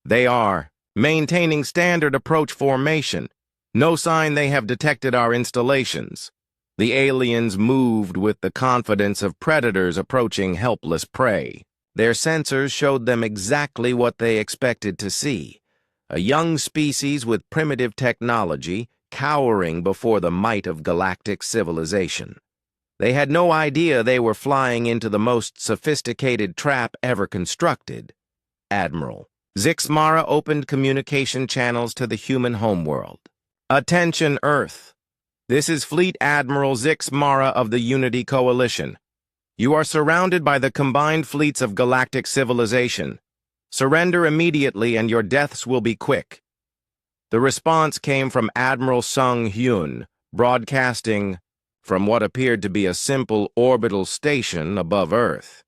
"They are maintaining standard approach formation. No sign they have detected our installations." The aliens moved with the confidence of predators approaching helpless prey. Their sensors showed them exactly what they expected to see: a young species with primitive technology cowering before the might of galactic civilization. They had no idea they were flying into the most sophisticated trap ever constructed. Admiral Zixmara opened communication channels to the human homeworld. Attention, Earth. This is Fleet Admiral Zixmara of the Unity Coalition. You are surrounded by the combined fleets of galactic civilization. Surrender immediately and your deaths will be quick. The response came from Admiral Sung Hyun, broadcasting from what appeared to be a simple orbital station above Earth.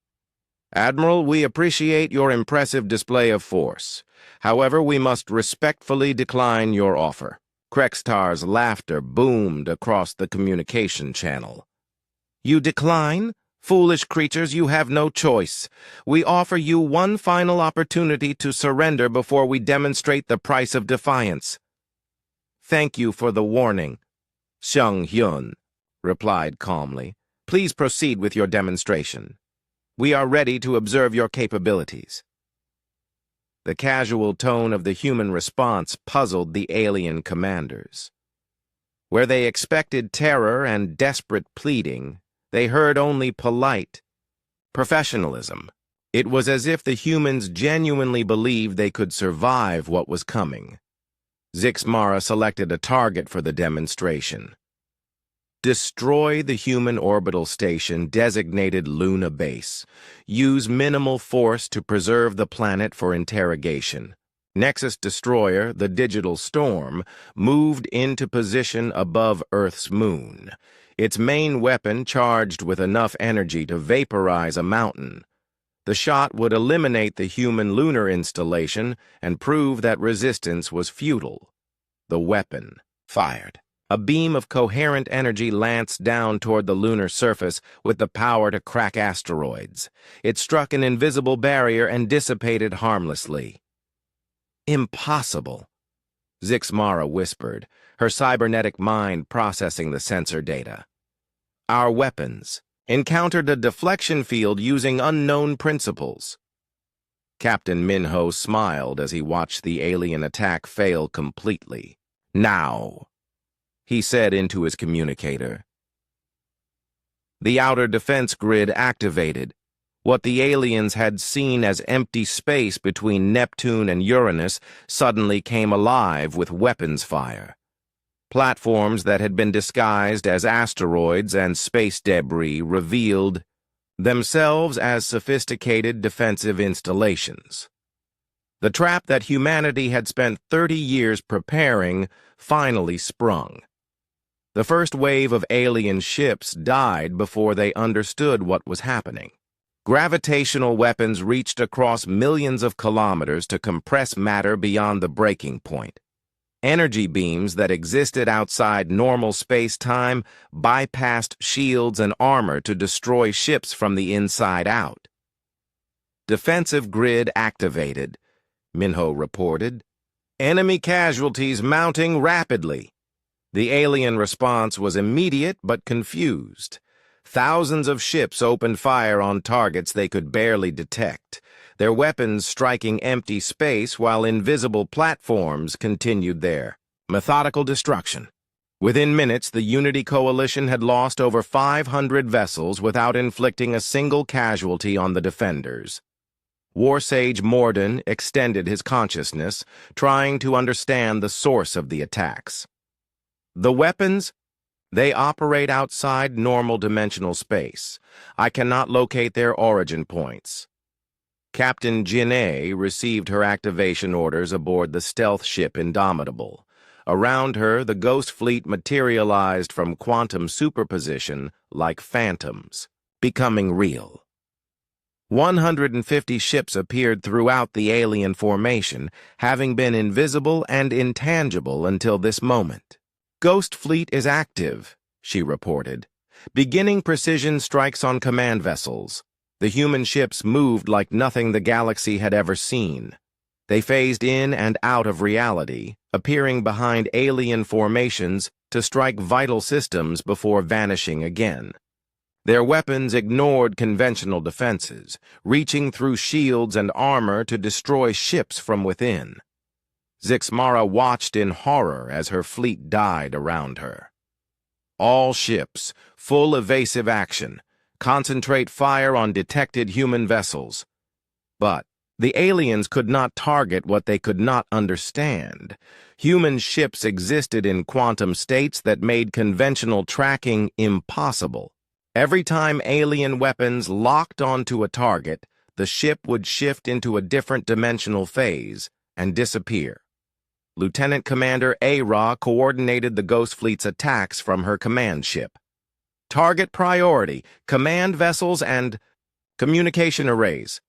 Admiral, we appreciate your impressive display of force. However, we must respectfully decline your offer. Krextar's laughter boomed across the communication channel. You decline? Foolish creatures, you have no choice. We offer you one final opportunity to surrender before we demonstrate the price of defiance. Thank you for the warning, Sung Hyun replied calmly. Please proceed with your demonstration. We are ready to observe your capabilities. The casual tone of the human response puzzled the alien commanders. Where they expected terror and desperate pleading, they heard only polite professionalism. It was as if the humans genuinely believed they could survive what was coming. Zixmara selected a target for the demonstration. Destroy the human orbital station designated Luna Base. Use minimal force to preserve the planet for interrogation. Nexus Destroyer, the Digital Storm, moved into position above Earth's moon. Its main weapon charged with enough energy to vaporize a mountain. The shot would eliminate the human lunar installation and prove that resistance was futile. The weapon fired. A beam of coherent energy lanced down toward the lunar surface with the power to crack asteroids. It struck an invisible barrier and dissipated harmlessly. Impossible, Zixmara whispered, her cybernetic mind processing the sensor data. Our weapons encountered a deflection field using unknown principles. Captain Minho smiled as he watched the alien attack fail completely. Now, he said into his communicator. The outer defense grid activated. What the aliens had seen as empty space between Neptune and Uranus suddenly came alive with weapons fire. Platforms that had been disguised as asteroids and space debris revealed themselves as sophisticated defensive installations. The trap that humanity had spent 30 years preparing finally sprung. The first wave of alien ships died before they understood what was happening. Gravitational weapons reached across millions of kilometers to compress matter beyond the breaking point. Energy beams that existed outside normal space-time bypassed shields and armor to destroy ships from the inside out. Defensive grid activated, Minho reported. Enemy casualties mounting rapidly. The alien response was immediate but confused. Thousands of ships opened fire on targets they could barely detect, their weapons striking empty space while invisible platforms continued their methodical destruction. Within minutes, the Unity Coalition had lost over 500 vessels without inflicting a single casualty on the defenders. War Sage Morden extended his consciousness, trying to understand the source of the attacks. The weapons? They operate outside normal dimensional space. I cannot locate their origin points. Captain Jinné received her activation orders aboard the stealth ship Indomitable. Around her, the Ghost Fleet materialized from quantum superposition like phantoms, becoming real. 150 ships appeared throughout the alien formation, having been invisible and intangible until this moment. Ghost Fleet is active, she reported, beginning precision strikes on command vessels. The human ships moved like nothing the galaxy had ever seen. They phased in and out of reality, appearing behind alien formations to strike vital systems before vanishing again. Their weapons ignored conventional defenses, reaching through shields and armor to destroy ships from within. Zixmara watched in horror as her fleet died around her. All ships, full evasive action. Concentrate fire on detected human vessels. But the aliens could not target what they could not understand. Human ships existed in quantum states that made conventional tracking impossible. Every time alien weapons locked onto a target, the ship would shift into a different dimensional phase and disappear. Lieutenant Commander A-Ra coordinated the Ghost Fleet's attacks from her command ship. Target priority, command vessels and communication arrays.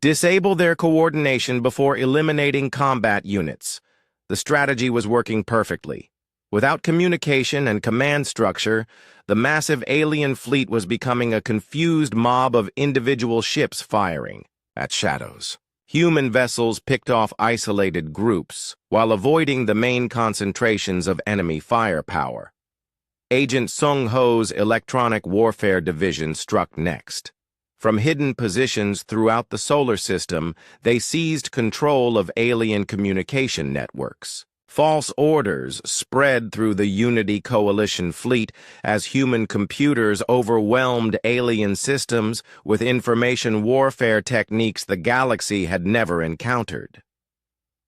Disable their coordination before eliminating combat units. The strategy was working perfectly. Without communication and command structure, the massive alien fleet was becoming a confused mob of individual ships firing at shadows. Human vessels picked off isolated groups while avoiding the main concentrations of enemy firepower. Agent Sung Ho's Electronic Warfare Division struck next. From hidden positions throughout the solar system, they seized control of alien communication networks. False orders spread through the Unity Coalition fleet as human computers overwhelmed alien systems with information warfare techniques the galaxy had never encountered.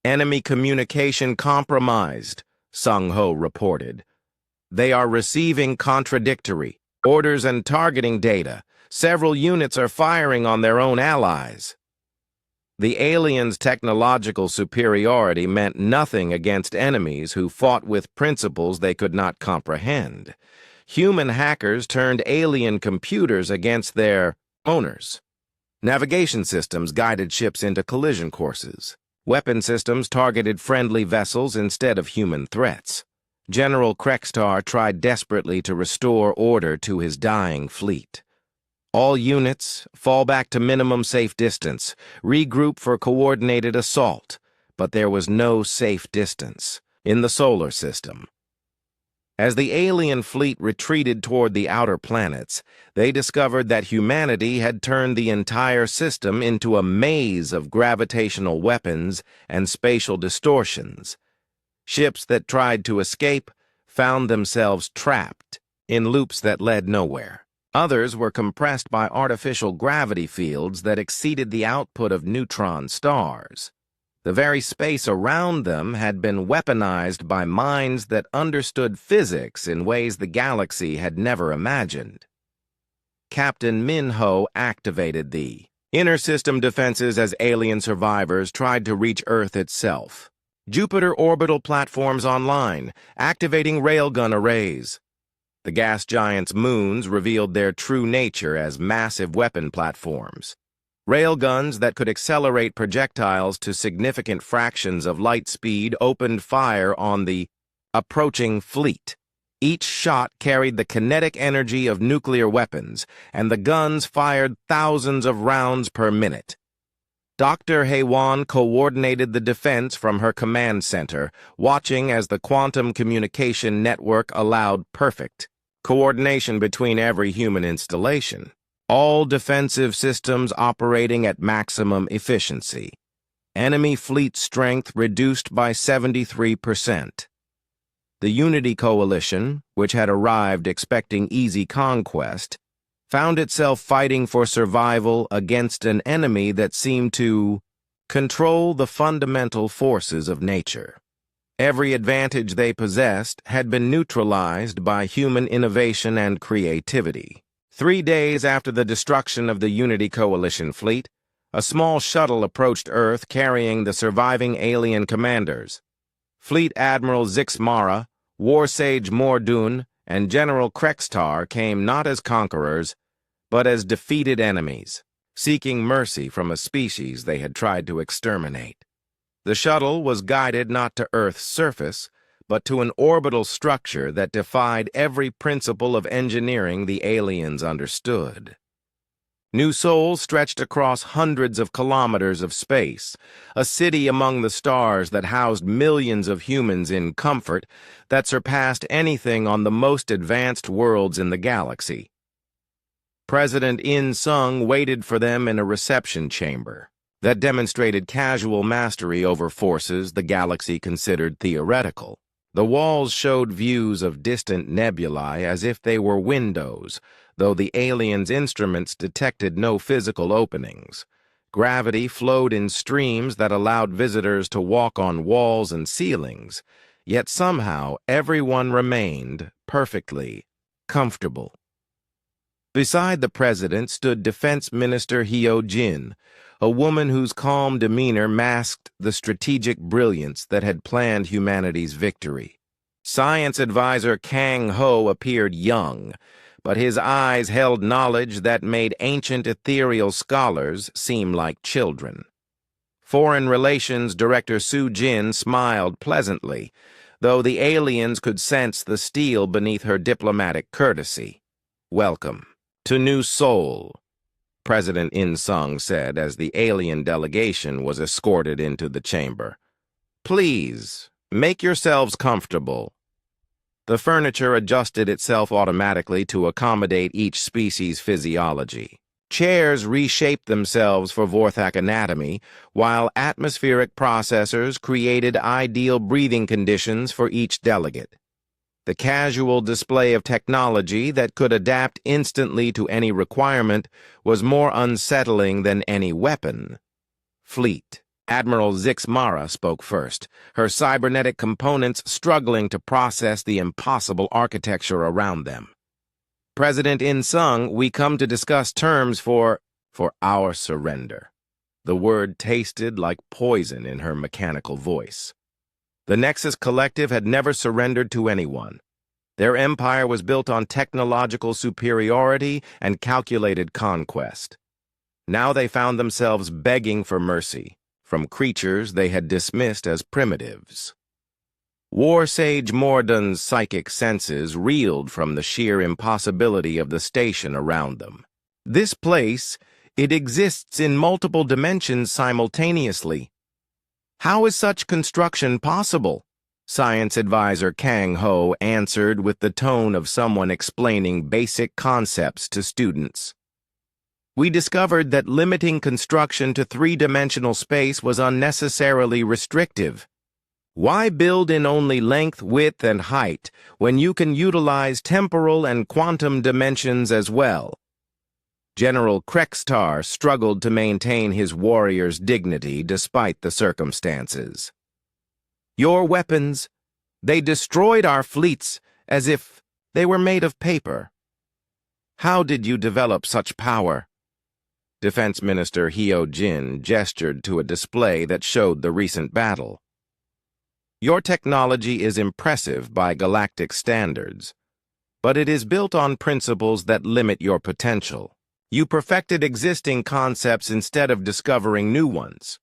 Enemy communication compromised, Sung Ho reported. They are receiving contradictory orders and targeting data. Several units are firing on their own allies. The aliens' technological superiority meant nothing against enemies who fought with principles they could not comprehend. Human hackers turned alien computers against their owners. Navigation systems guided ships into collision courses. Weapon systems targeted friendly vessels instead of human threats. General Krextar tried desperately to restore order to his dying fleet. All units fall back to minimum safe distance, regroup for coordinated assault, but there was no safe distance in the solar system. As the alien fleet retreated toward the outer planets, they discovered that humanity had turned the entire system into a maze of gravitational weapons and spatial distortions. Ships that tried to escape found themselves trapped in loops that led nowhere. Others were compressed by artificial gravity fields that exceeded the output of neutron stars. The very space around them had been weaponized by minds that understood physics in ways the galaxy had never imagined. Captain Minho activated the inner system defenses as alien survivors tried to reach Earth itself. Jupiter orbital platforms online, activating railgun arrays. The gas giants' moons revealed their true nature as massive weapon platforms. Railguns that could accelerate projectiles to significant fractions of light speed opened fire on the approaching fleet. Each shot carried the kinetic energy of nuclear weapons, and the guns fired thousands of rounds per minute. Dr. Heywan coordinated the defense from her command center, watching as the quantum communication network allowed perfect coordination between every human installation. All defensive systems operating at maximum efficiency. Enemy fleet strength reduced by 73%. The Unity Coalition, which had arrived expecting easy conquest, found itself fighting for survival against an enemy that seemed to control the fundamental forces of nature. Every advantage they possessed had been neutralized by human innovation and creativity. 3 days after the destruction of the Unity Coalition fleet, a small shuttle approached Earth carrying the surviving alien commanders. Fleet Admiral Zixmara, War Sage Mordun, and General Krextar came not as conquerors, but as defeated enemies, seeking mercy from a species they had tried to exterminate. The shuttle was guided not to Earth's surface, but to an orbital structure that defied every principle of engineering the aliens understood. New Sol stretched across hundreds of kilometers of space, a city among the stars that housed millions of humans in comfort that surpassed anything on the most advanced worlds in the galaxy. President In Sung waited for them in a reception chamber. that demonstrated casual mastery over forces the galaxy considered theoretical. The walls showed views of distant nebulae as if they were windows, though the aliens' instruments detected no physical openings. Gravity flowed in streams that allowed visitors to walk on walls and ceilings, yet somehow everyone remained perfectly comfortable. Beside the president stood Defense Minister Hyo Jin, a woman whose calm demeanor masked the strategic brilliance that had planned humanity's victory. Science advisor Kang Ho appeared young, but his eyes held knowledge that made ancient ethereal scholars seem like children. Foreign Relations Director Su Jin smiled pleasantly, though the aliens could sense the steel beneath her diplomatic courtesy. "Welcome to New Seoul," President In-sung said as the alien delegation was escorted into the chamber. "Please, make yourselves comfortable." The furniture adjusted itself automatically to accommodate each species' physiology. Chairs reshaped themselves for Vorthak anatomy, while atmospheric processors created ideal breathing conditions for each delegate. The casual display of technology that could adapt instantly to any requirement was more unsettling than any weapon. Fleet. Admiral Zixmara spoke first, her cybernetic components struggling to process the impossible architecture around them. "President In-sung, we come to discuss terms for our surrender." The word tasted like poison in her mechanical voice. The Nexus Collective had never surrendered to anyone. Their empire was built on technological superiority and calculated conquest. Now they found themselves begging for mercy from creatures they had dismissed as primitives. War Sage Morden's psychic senses reeled from the sheer impossibility of the station around them. "This place, it exists in multiple dimensions simultaneously. How is such construction possible?" Science advisor Kang Ho answered with the tone of someone explaining basic concepts to students. "We discovered that limiting construction to three-dimensional space was unnecessarily restrictive. Why build in only length, width, and height when you can utilize temporal and quantum dimensions as well?" General Krextar struggled to maintain his warrior's dignity despite the circumstances. "Your weapons, they destroyed our fleets as if they were made of paper. How did you develop such power?" Defense Minister Hyo Jin gestured to a display that showed the recent battle. "Your technology is impressive by galactic standards, but it is built on principles that limit your potential. You perfected existing concepts instead of discovering new ones."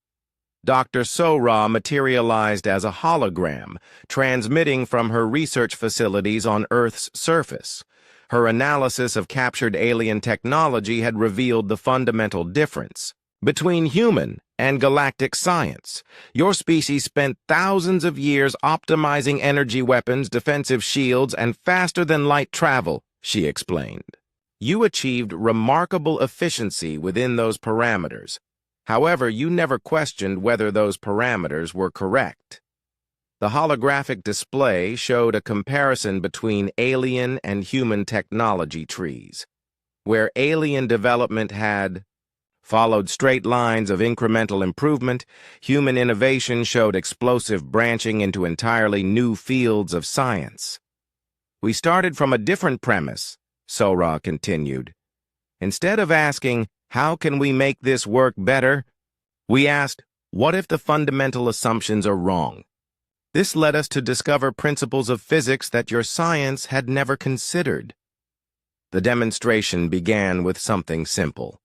Dr. Sora materialized as a hologram, transmitting from her research facilities on Earth's surface. Her analysis of captured alien technology had revealed the fundamental difference between human and galactic science. Your species spent thousands of years optimizing energy weapons, defensive shields, and faster-than-light travel, she explained. You achieved remarkable efficiency within those parameters. However, you never questioned whether those parameters were correct. The holographic display showed a comparison between alien and human technology trees, where alien development had followed straight lines of incremental improvement. Human innovation showed explosive branching into entirely new fields of science. "We started from a different premise," Sora continued. "Instead of asking, 'How can we make this work better?' we asked, 'What if the fundamental assumptions are wrong?' This led us to discover principles of physics that your science had never considered." The demonstration began with something simple.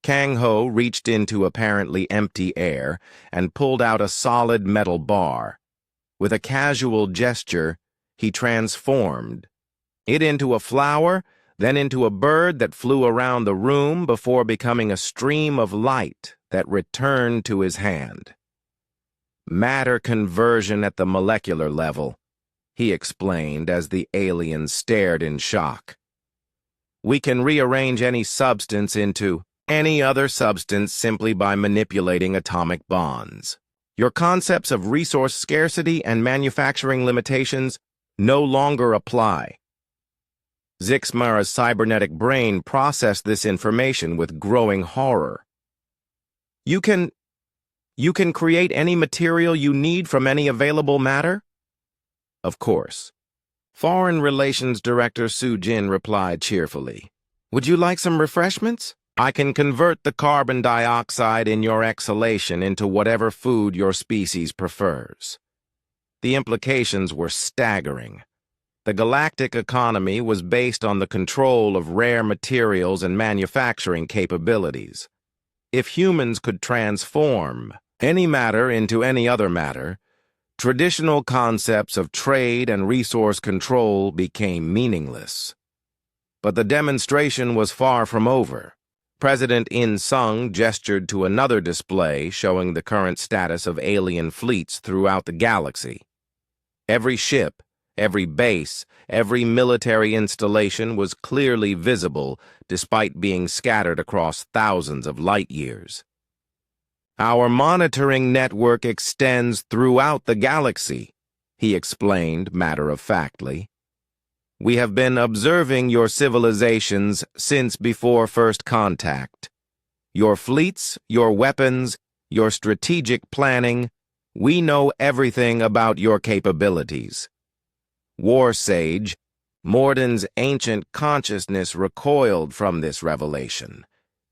Kang Ho reached into apparently empty air and pulled out a solid metal bar. With a casual gesture, he transformed it into a flower, then into a bird that flew around the room before becoming a stream of light that returned to his hand. "Matter conversion at the molecular level," he explained as the alien stared in shock. "We can rearrange any substance into any other substance simply by manipulating atomic bonds. Your concepts of resource scarcity and manufacturing limitations no longer apply. Zixmara's cybernetic brain processed this information with growing horror. You can create any material you need from any available matter? Of course. Foreign Relations Director Su Jin replied cheerfully. Would you like some refreshments? I can convert the carbon dioxide in your exhalation into whatever food your species prefers. The implications were staggering. The galactic economy was based on the control of rare materials and manufacturing capabilities. If humans could transform any matter into any other matter, traditional concepts of trade and resource control became meaningless. But the demonstration was far from over. President In Sung gestured to another display showing the current status of alien fleets throughout the galaxy. Every ship, every base, every military installation was clearly visible despite being scattered across thousands of light years. Our monitoring network extends throughout the galaxy, he explained matter-of-factly. We have been observing your civilizations since before first contact. Your fleets, your weapons, your strategic planning, we know everything about your capabilities. War Sage, Morden's ancient consciousness recoiled from this revelation.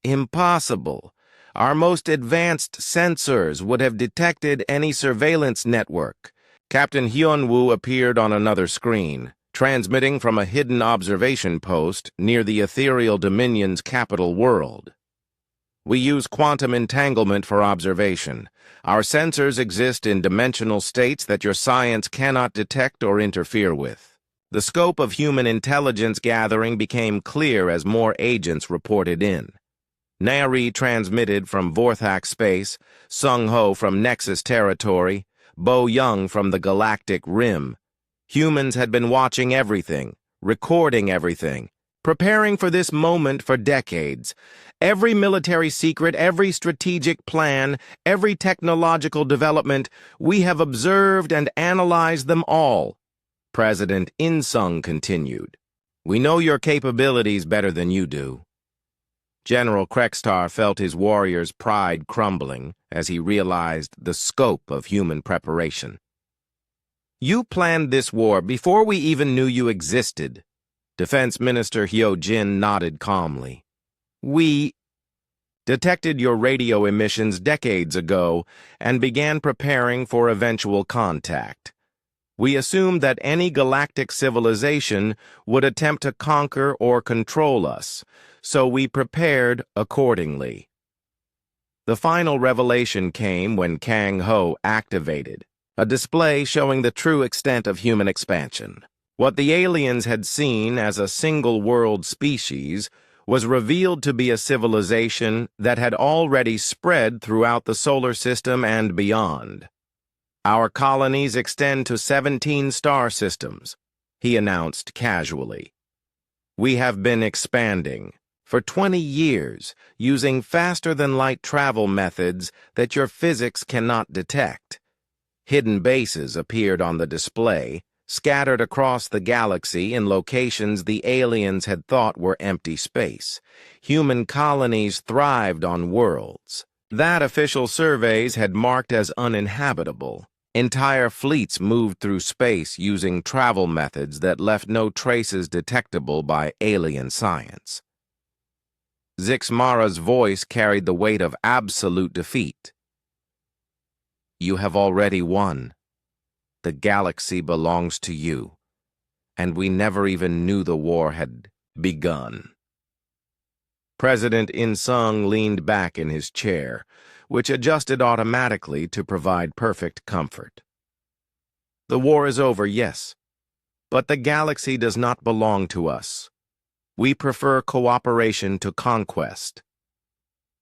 Impossible. Our most advanced sensors would have detected any surveillance network. Captain Hyunwoo appeared on another screen, transmitting from a hidden observation post near the ethereal dominion's capital world. We use quantum entanglement for observation. Our sensors exist in dimensional states that your science cannot detect or interfere with. The scope of human intelligence gathering became clear as more agents reported in. Nari transmitted from Vorthak space, Sung Ho from Nexus territory, Bo Young from the Galactic Rim. Humans had been watching everything, recording everything, preparing for this moment for decades. Every military secret, every strategic plan, every technological development, we have observed and analyzed them all. President In Sung continued. We know your capabilities better than you do. General Krekstar felt his warrior's pride crumbling as he realized the scope of human preparation. You planned this war before we even knew you existed. Defense Minister Hyo Jin nodded calmly. We detected your radio emissions decades ago and began preparing for eventual contact. We assumed that any galactic civilization would attempt to conquer or control us, so we prepared accordingly. The final revelation came when Kang Ho activated, a display showing the true extent of human expansion. What the aliens had seen as a single-world species was revealed to be a civilization that had already spread throughout the solar system and beyond. Our colonies extend to 17 star systems, he announced casually. We have been expanding for 20 years using faster-than-light travel methods that your physics cannot detect. Hidden bases appeared on the display, scattered across the galaxy in locations the aliens had thought were empty space. Human colonies thrived on worlds that official surveys had marked as uninhabitable. Entire fleets moved through space using travel methods that left no traces detectable by alien science. Zixmara's voice carried the weight of absolute defeat. You have already won. The galaxy belongs to you, and we never even knew the war had begun. President In Sung leaned back in his chair, which adjusted automatically to provide perfect comfort. The war is over, yes, but the galaxy does not belong to us. We prefer cooperation to conquest.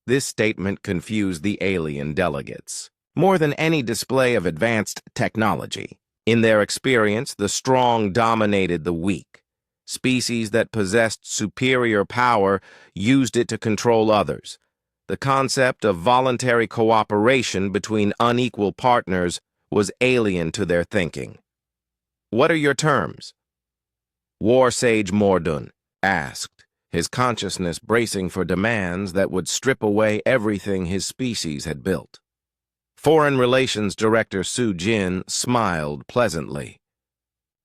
This statement confused the alien delegates. More than any display of advanced technology, in their experience, the strong dominated the weak. Species that possessed superior power used it to control others. The concept of voluntary cooperation between unequal partners was alien to their thinking. "What are your terms?" War Sage Mordun asked, his consciousness bracing for demands that would strip away everything his species had built. Foreign Relations Director Su Jin smiled pleasantly.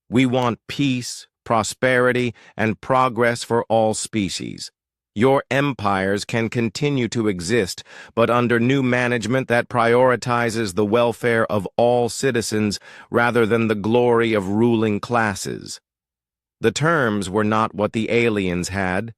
"We want peace, prosperity, and progress for all species. Your empires can continue to exist, but under new management that prioritizes the welfare of all citizens rather than the glory of ruling classes." The terms were not what the aliens had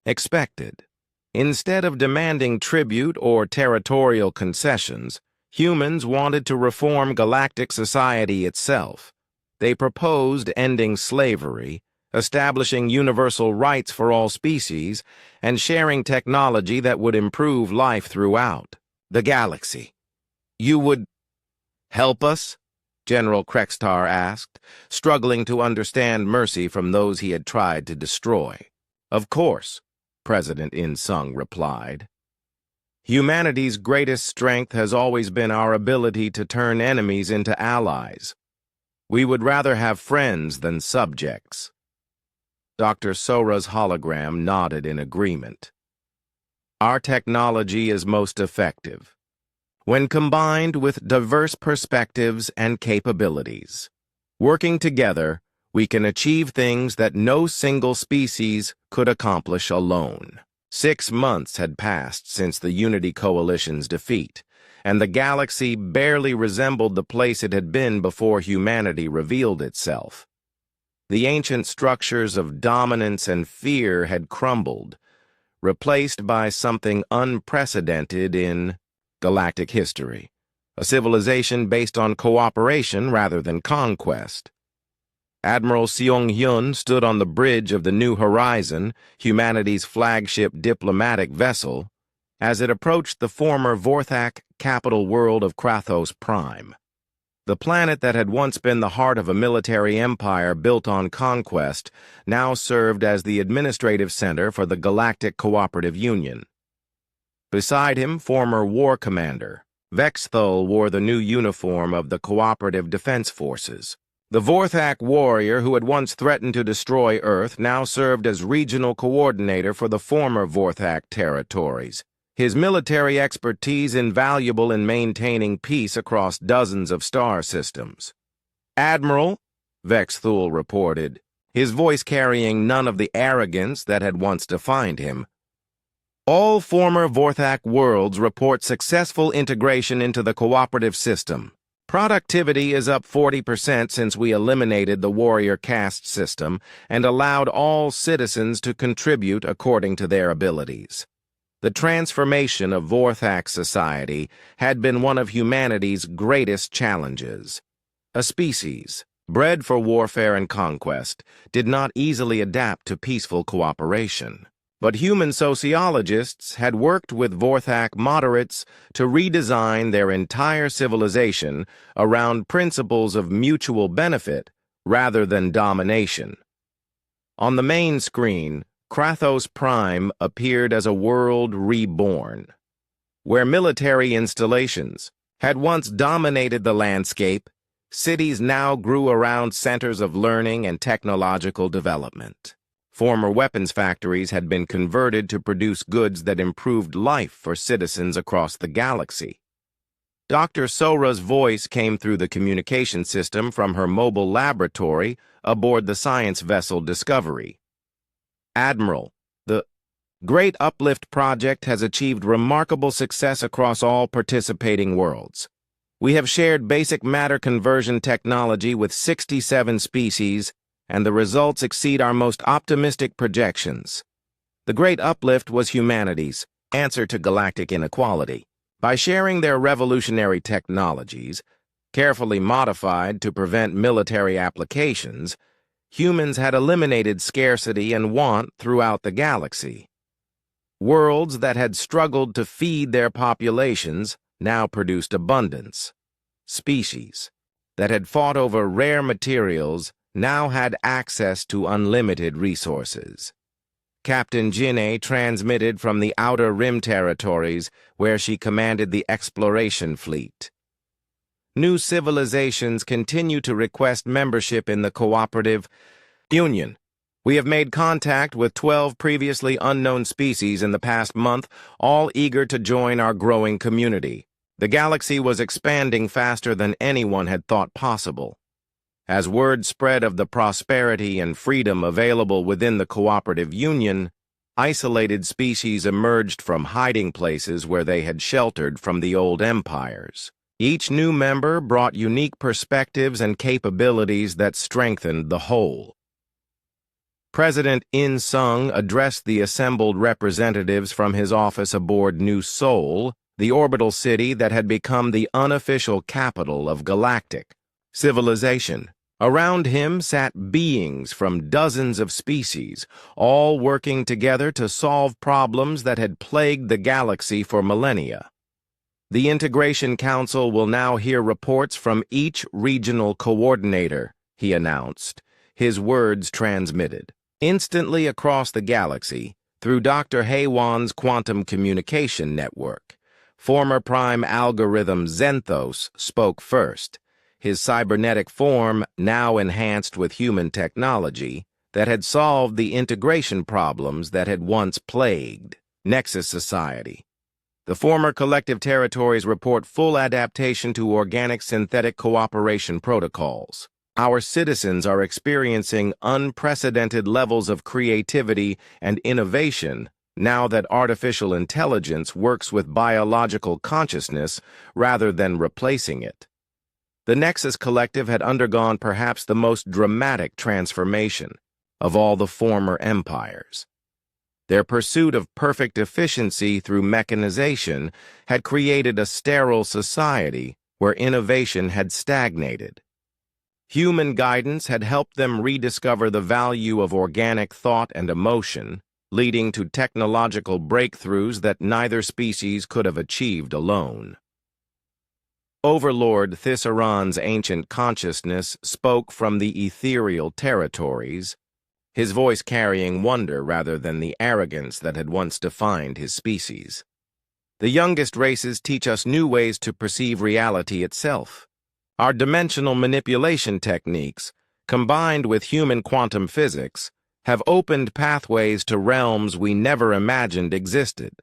expected. Instead of demanding tribute or territorial concessions, humans wanted to reform galactic society itself. They proposed ending slavery, establishing universal rights for all species, and sharing technology that would improve life throughout the galaxy. "You would help us?" General Krextar asked, struggling to understand mercy from those he had tried to destroy. "Of course," President In-sung replied. "Humanity's greatest strength has always been our ability to turn enemies into allies. We would rather have friends than subjects." Dr. Sora's hologram nodded in agreement. "Our technology is most effective when combined with diverse perspectives and capabilities. Working together, we can achieve things that no single species could accomplish alone." 6 months had passed since the Unity Coalition's defeat, and the galaxy barely resembled the place it had been before humanity revealed itself. The ancient structures of dominance and fear had crumbled, replaced by something unprecedented in galactic history, a civilization based on cooperation rather than conquest. Admiral Seong-hyun stood on the bridge of the New Horizon, humanity's flagship diplomatic vessel, as it approached the former Vorthak capital world of Krathos Prime. The planet that had once been the heart of a military empire built on conquest now served as the administrative center for the Galactic Cooperative Union. Beside him, former war commander Vexthul wore the new uniform of the Cooperative Defense Forces. The Vorthak warrior who had once threatened to destroy Earth now served as regional coordinator for the former Vorthak territories, his military expertise invaluable in maintaining peace across dozens of star systems. "Admiral," Vexthul reported, his voice carrying none of the arrogance that had once defined him, "all former Vorthak worlds report successful integration into the cooperative system. Productivity is up 40% since we eliminated the warrior caste system and allowed all citizens to contribute according to their abilities." The transformation of Vorthak society had been one of humanity's greatest challenges. A species, bred for warfare and conquest, did not easily adapt to peaceful cooperation. But human sociologists had worked with Vorthak moderates to redesign their entire civilization around principles of mutual benefit rather than domination. On the main screen, Krathos Prime appeared as a world reborn, where military installations had once dominated the landscape. Cities now grew around centers of learning and technological development. Former weapons factories had been converted to produce goods that improved life for citizens across the galaxy. Dr. Sora's voice came through the communication system from her mobile laboratory aboard the science vessel Discovery. "Admiral, the Great Uplift Project has achieved remarkable success across all participating worlds. We have shared basic matter conversion technology with 67 species, and the results exceed our most optimistic projections. The Great Uplift was humanity's answer to galactic inequality. By sharing their revolutionary technologies, carefully modified to prevent military applications, humans had eliminated scarcity and want throughout the galaxy. Worlds that had struggled to feed their populations now produced abundance. Species that had fought over rare materials now had access to unlimited resources. Captain Jinne transmitted from the Outer Rim territories where she commanded the exploration fleet. New civilizations continue to request membership in the cooperative union. We have made contact with 12 previously unknown species in the past month, all eager to join our growing community. The galaxy was expanding faster than anyone had thought possible. As word spread of the prosperity and freedom available within the cooperative union, isolated species emerged from hiding places where they had sheltered from the old empires. Each new member brought unique perspectives and capabilities that strengthened the whole. President In Sung addressed the assembled representatives from his office aboard New Seoul, the orbital city that had become the unofficial capital of galactic civilization. Around him sat beings from dozens of species, all working together to solve problems that had plagued the galaxy for millennia. The Integration Council will now hear reports from each regional coordinator, he announced, his words transmitted instantly across the galaxy through Dr. Haywan's quantum communication network. Former Prime algorithm Zenthos spoke first, his cybernetic form now enhanced with human technology that had solved the integration problems that had once plagued Nexus Society. The former collective territories report full adaptation to organic-synthetic cooperation protocols. Our citizens are experiencing unprecedented levels of creativity and innovation now that artificial intelligence works with biological consciousness rather than replacing it. The Nexus Collective had undergone perhaps the most dramatic transformation of all the former empires. Their pursuit of perfect efficiency through mechanization had created a sterile society where innovation had stagnated. Human guidance had helped them rediscover the value of organic thought and emotion, leading to technological breakthroughs that neither species could have achieved alone. Overlord Thisseron's ancient consciousness spoke from the ethereal territories, his voice carrying wonder rather than the arrogance that had once defined his species. The youngest races teach us new ways to perceive reality itself. Our dimensional manipulation techniques, combined with human quantum physics, have opened pathways to realms we never imagined existed.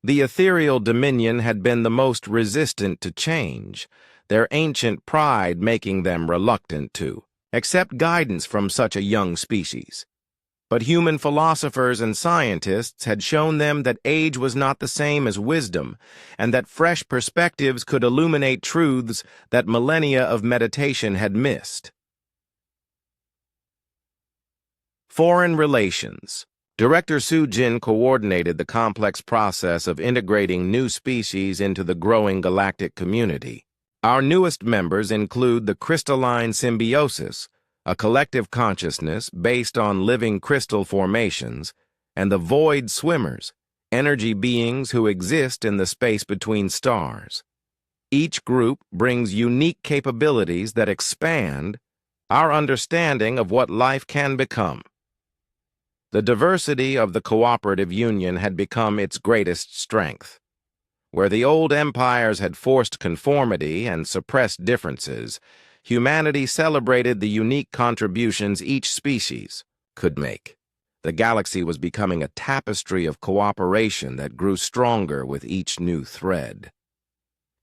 The ethereal dominion had been the most resistant to change, their ancient pride making them reluctant to accept guidance from such a young species. But human philosophers and scientists had shown them that age was not the same as wisdom, and that fresh perspectives could illuminate truths that millennia of meditation had missed. Foreign Relations. Director Su Jin coordinated the complex process of integrating new species into the growing galactic community. Our newest members include the crystalline symbiosis, a collective consciousness based on living crystal formations, and the void swimmers, energy beings who exist in the space between stars. Each group brings unique capabilities that expand our understanding of what life can become. The diversity of the cooperative union had become its greatest strength. Where the old empires had forced conformity and suppressed differences, humanity celebrated the unique contributions each species could make. The galaxy was becoming a tapestry of cooperation that grew stronger with each new thread.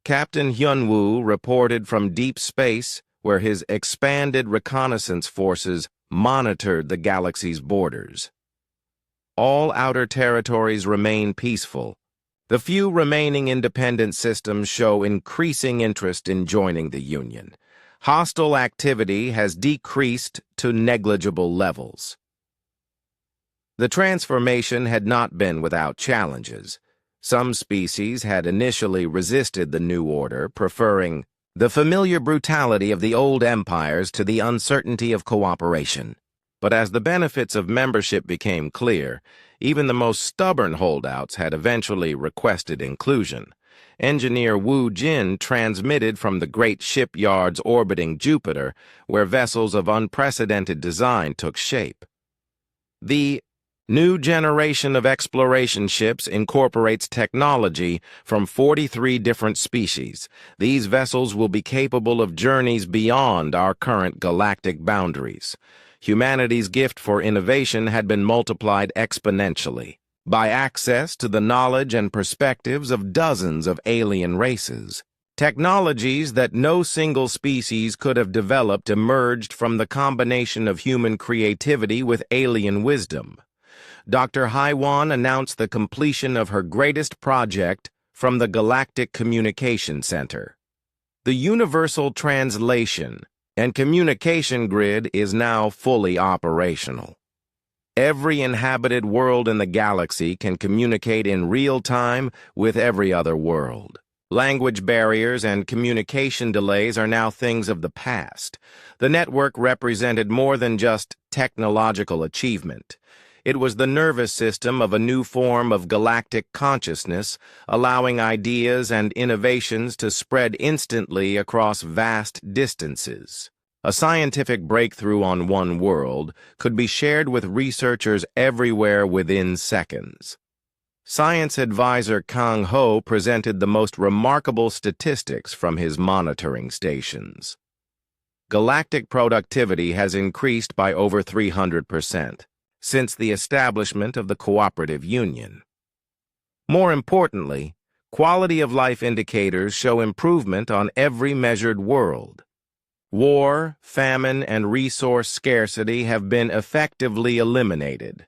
Captain Hyunwoo reported from deep space where his expanded reconnaissance forces monitored the galaxy's borders. All outer territories remain peaceful. The few remaining independent systems show increasing interest in joining the Union. Hostile activity has decreased to negligible levels. The transformation had not been without challenges. Some species had initially resisted the new order, preferring the familiar brutality of the old empires to the uncertainty of cooperation. But as the benefits of membership became clear, even the most stubborn holdouts had eventually requested inclusion. engineer Wu Jin transmitted from the great shipyards orbiting Jupiter, where vessels of unprecedented design took shape. The new generation of exploration ships incorporates technology from 43 different species. These vessels will be capable of journeys beyond our current galactic boundaries. Humanity's gift for innovation had been multiplied exponentially by access to the knowledge and perspectives of dozens of alien races. Technologies that no single species could have developed emerged from the combination of human creativity with alien wisdom. Dr. Haiwan announced the completion of her greatest project from the Galactic Communication Center. The Universal Translation and Communication Grid is now fully operational. Every inhabited world in the galaxy can communicate in real time with every other world. Language barriers and communication delays are now things of the past. The network represented more than just technological achievement. It was the nervous system of a new form of galactic consciousness, allowing ideas and innovations to spread instantly across vast distances. A scientific breakthrough on one world could be shared with researchers everywhere within seconds. Science advisor Kang Ho presented the most remarkable statistics from his monitoring stations. Galactic productivity has increased by over 300% since the establishment of the Cooperative Union. More importantly, quality of life indicators show improvement on every measured world. War, famine, and resource scarcity have been effectively eliminated.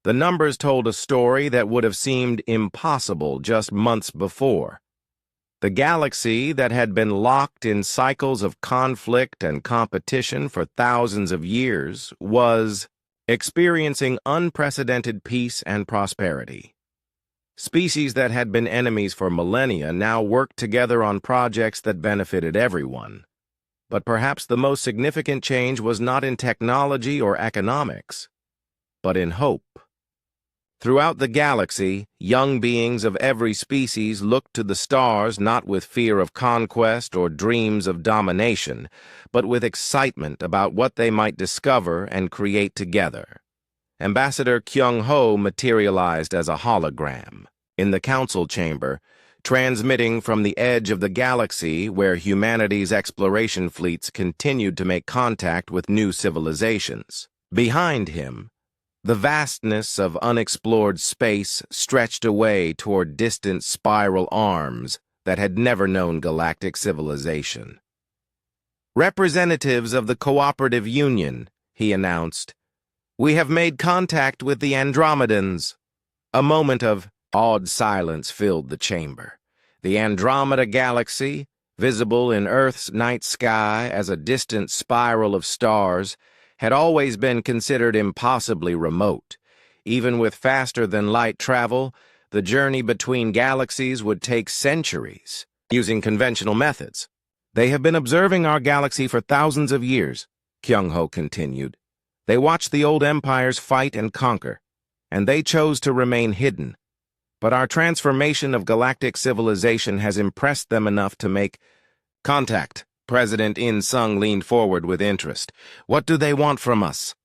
The numbers told a story that would have seemed impossible just months before. The galaxy that had been locked in cycles of conflict and competition for thousands of years was experiencing unprecedented peace and prosperity. Species that had been enemies for millennia now worked together on projects that benefited everyone. But perhaps the most significant change was not in technology or economics, but in hope. Throughout the galaxy, young beings of every species looked to the stars not with fear of conquest or dreams of domination, but with excitement about what they might discover and create together. Ambassador Kyung Ho materialized as a hologram in the council chamber, transmitting from the edge of the galaxy where humanity's exploration fleets continued to make contact with new civilizations. Behind him, the vastness of unexplored space stretched away toward distant spiral arms that had never known galactic civilization. "Representatives of the Cooperative Union," he announced, "we have made contact with the Andromedans." A moment of awed silence filled the chamber. The Andromeda Galaxy, visible in Earth's night sky as a distant spiral of stars, had always been considered impossibly remote. Even with faster-than-light travel, the journey between galaxies would take centuries, using conventional methods. "They have been observing our galaxy for thousands of years," Kyung Ho continued. "They watched the old empires fight and conquer, and they chose to remain hidden. But our transformation of galactic civilization has impressed them enough to make contact." President In Sung leaned forward with interest. "What do they want from us?"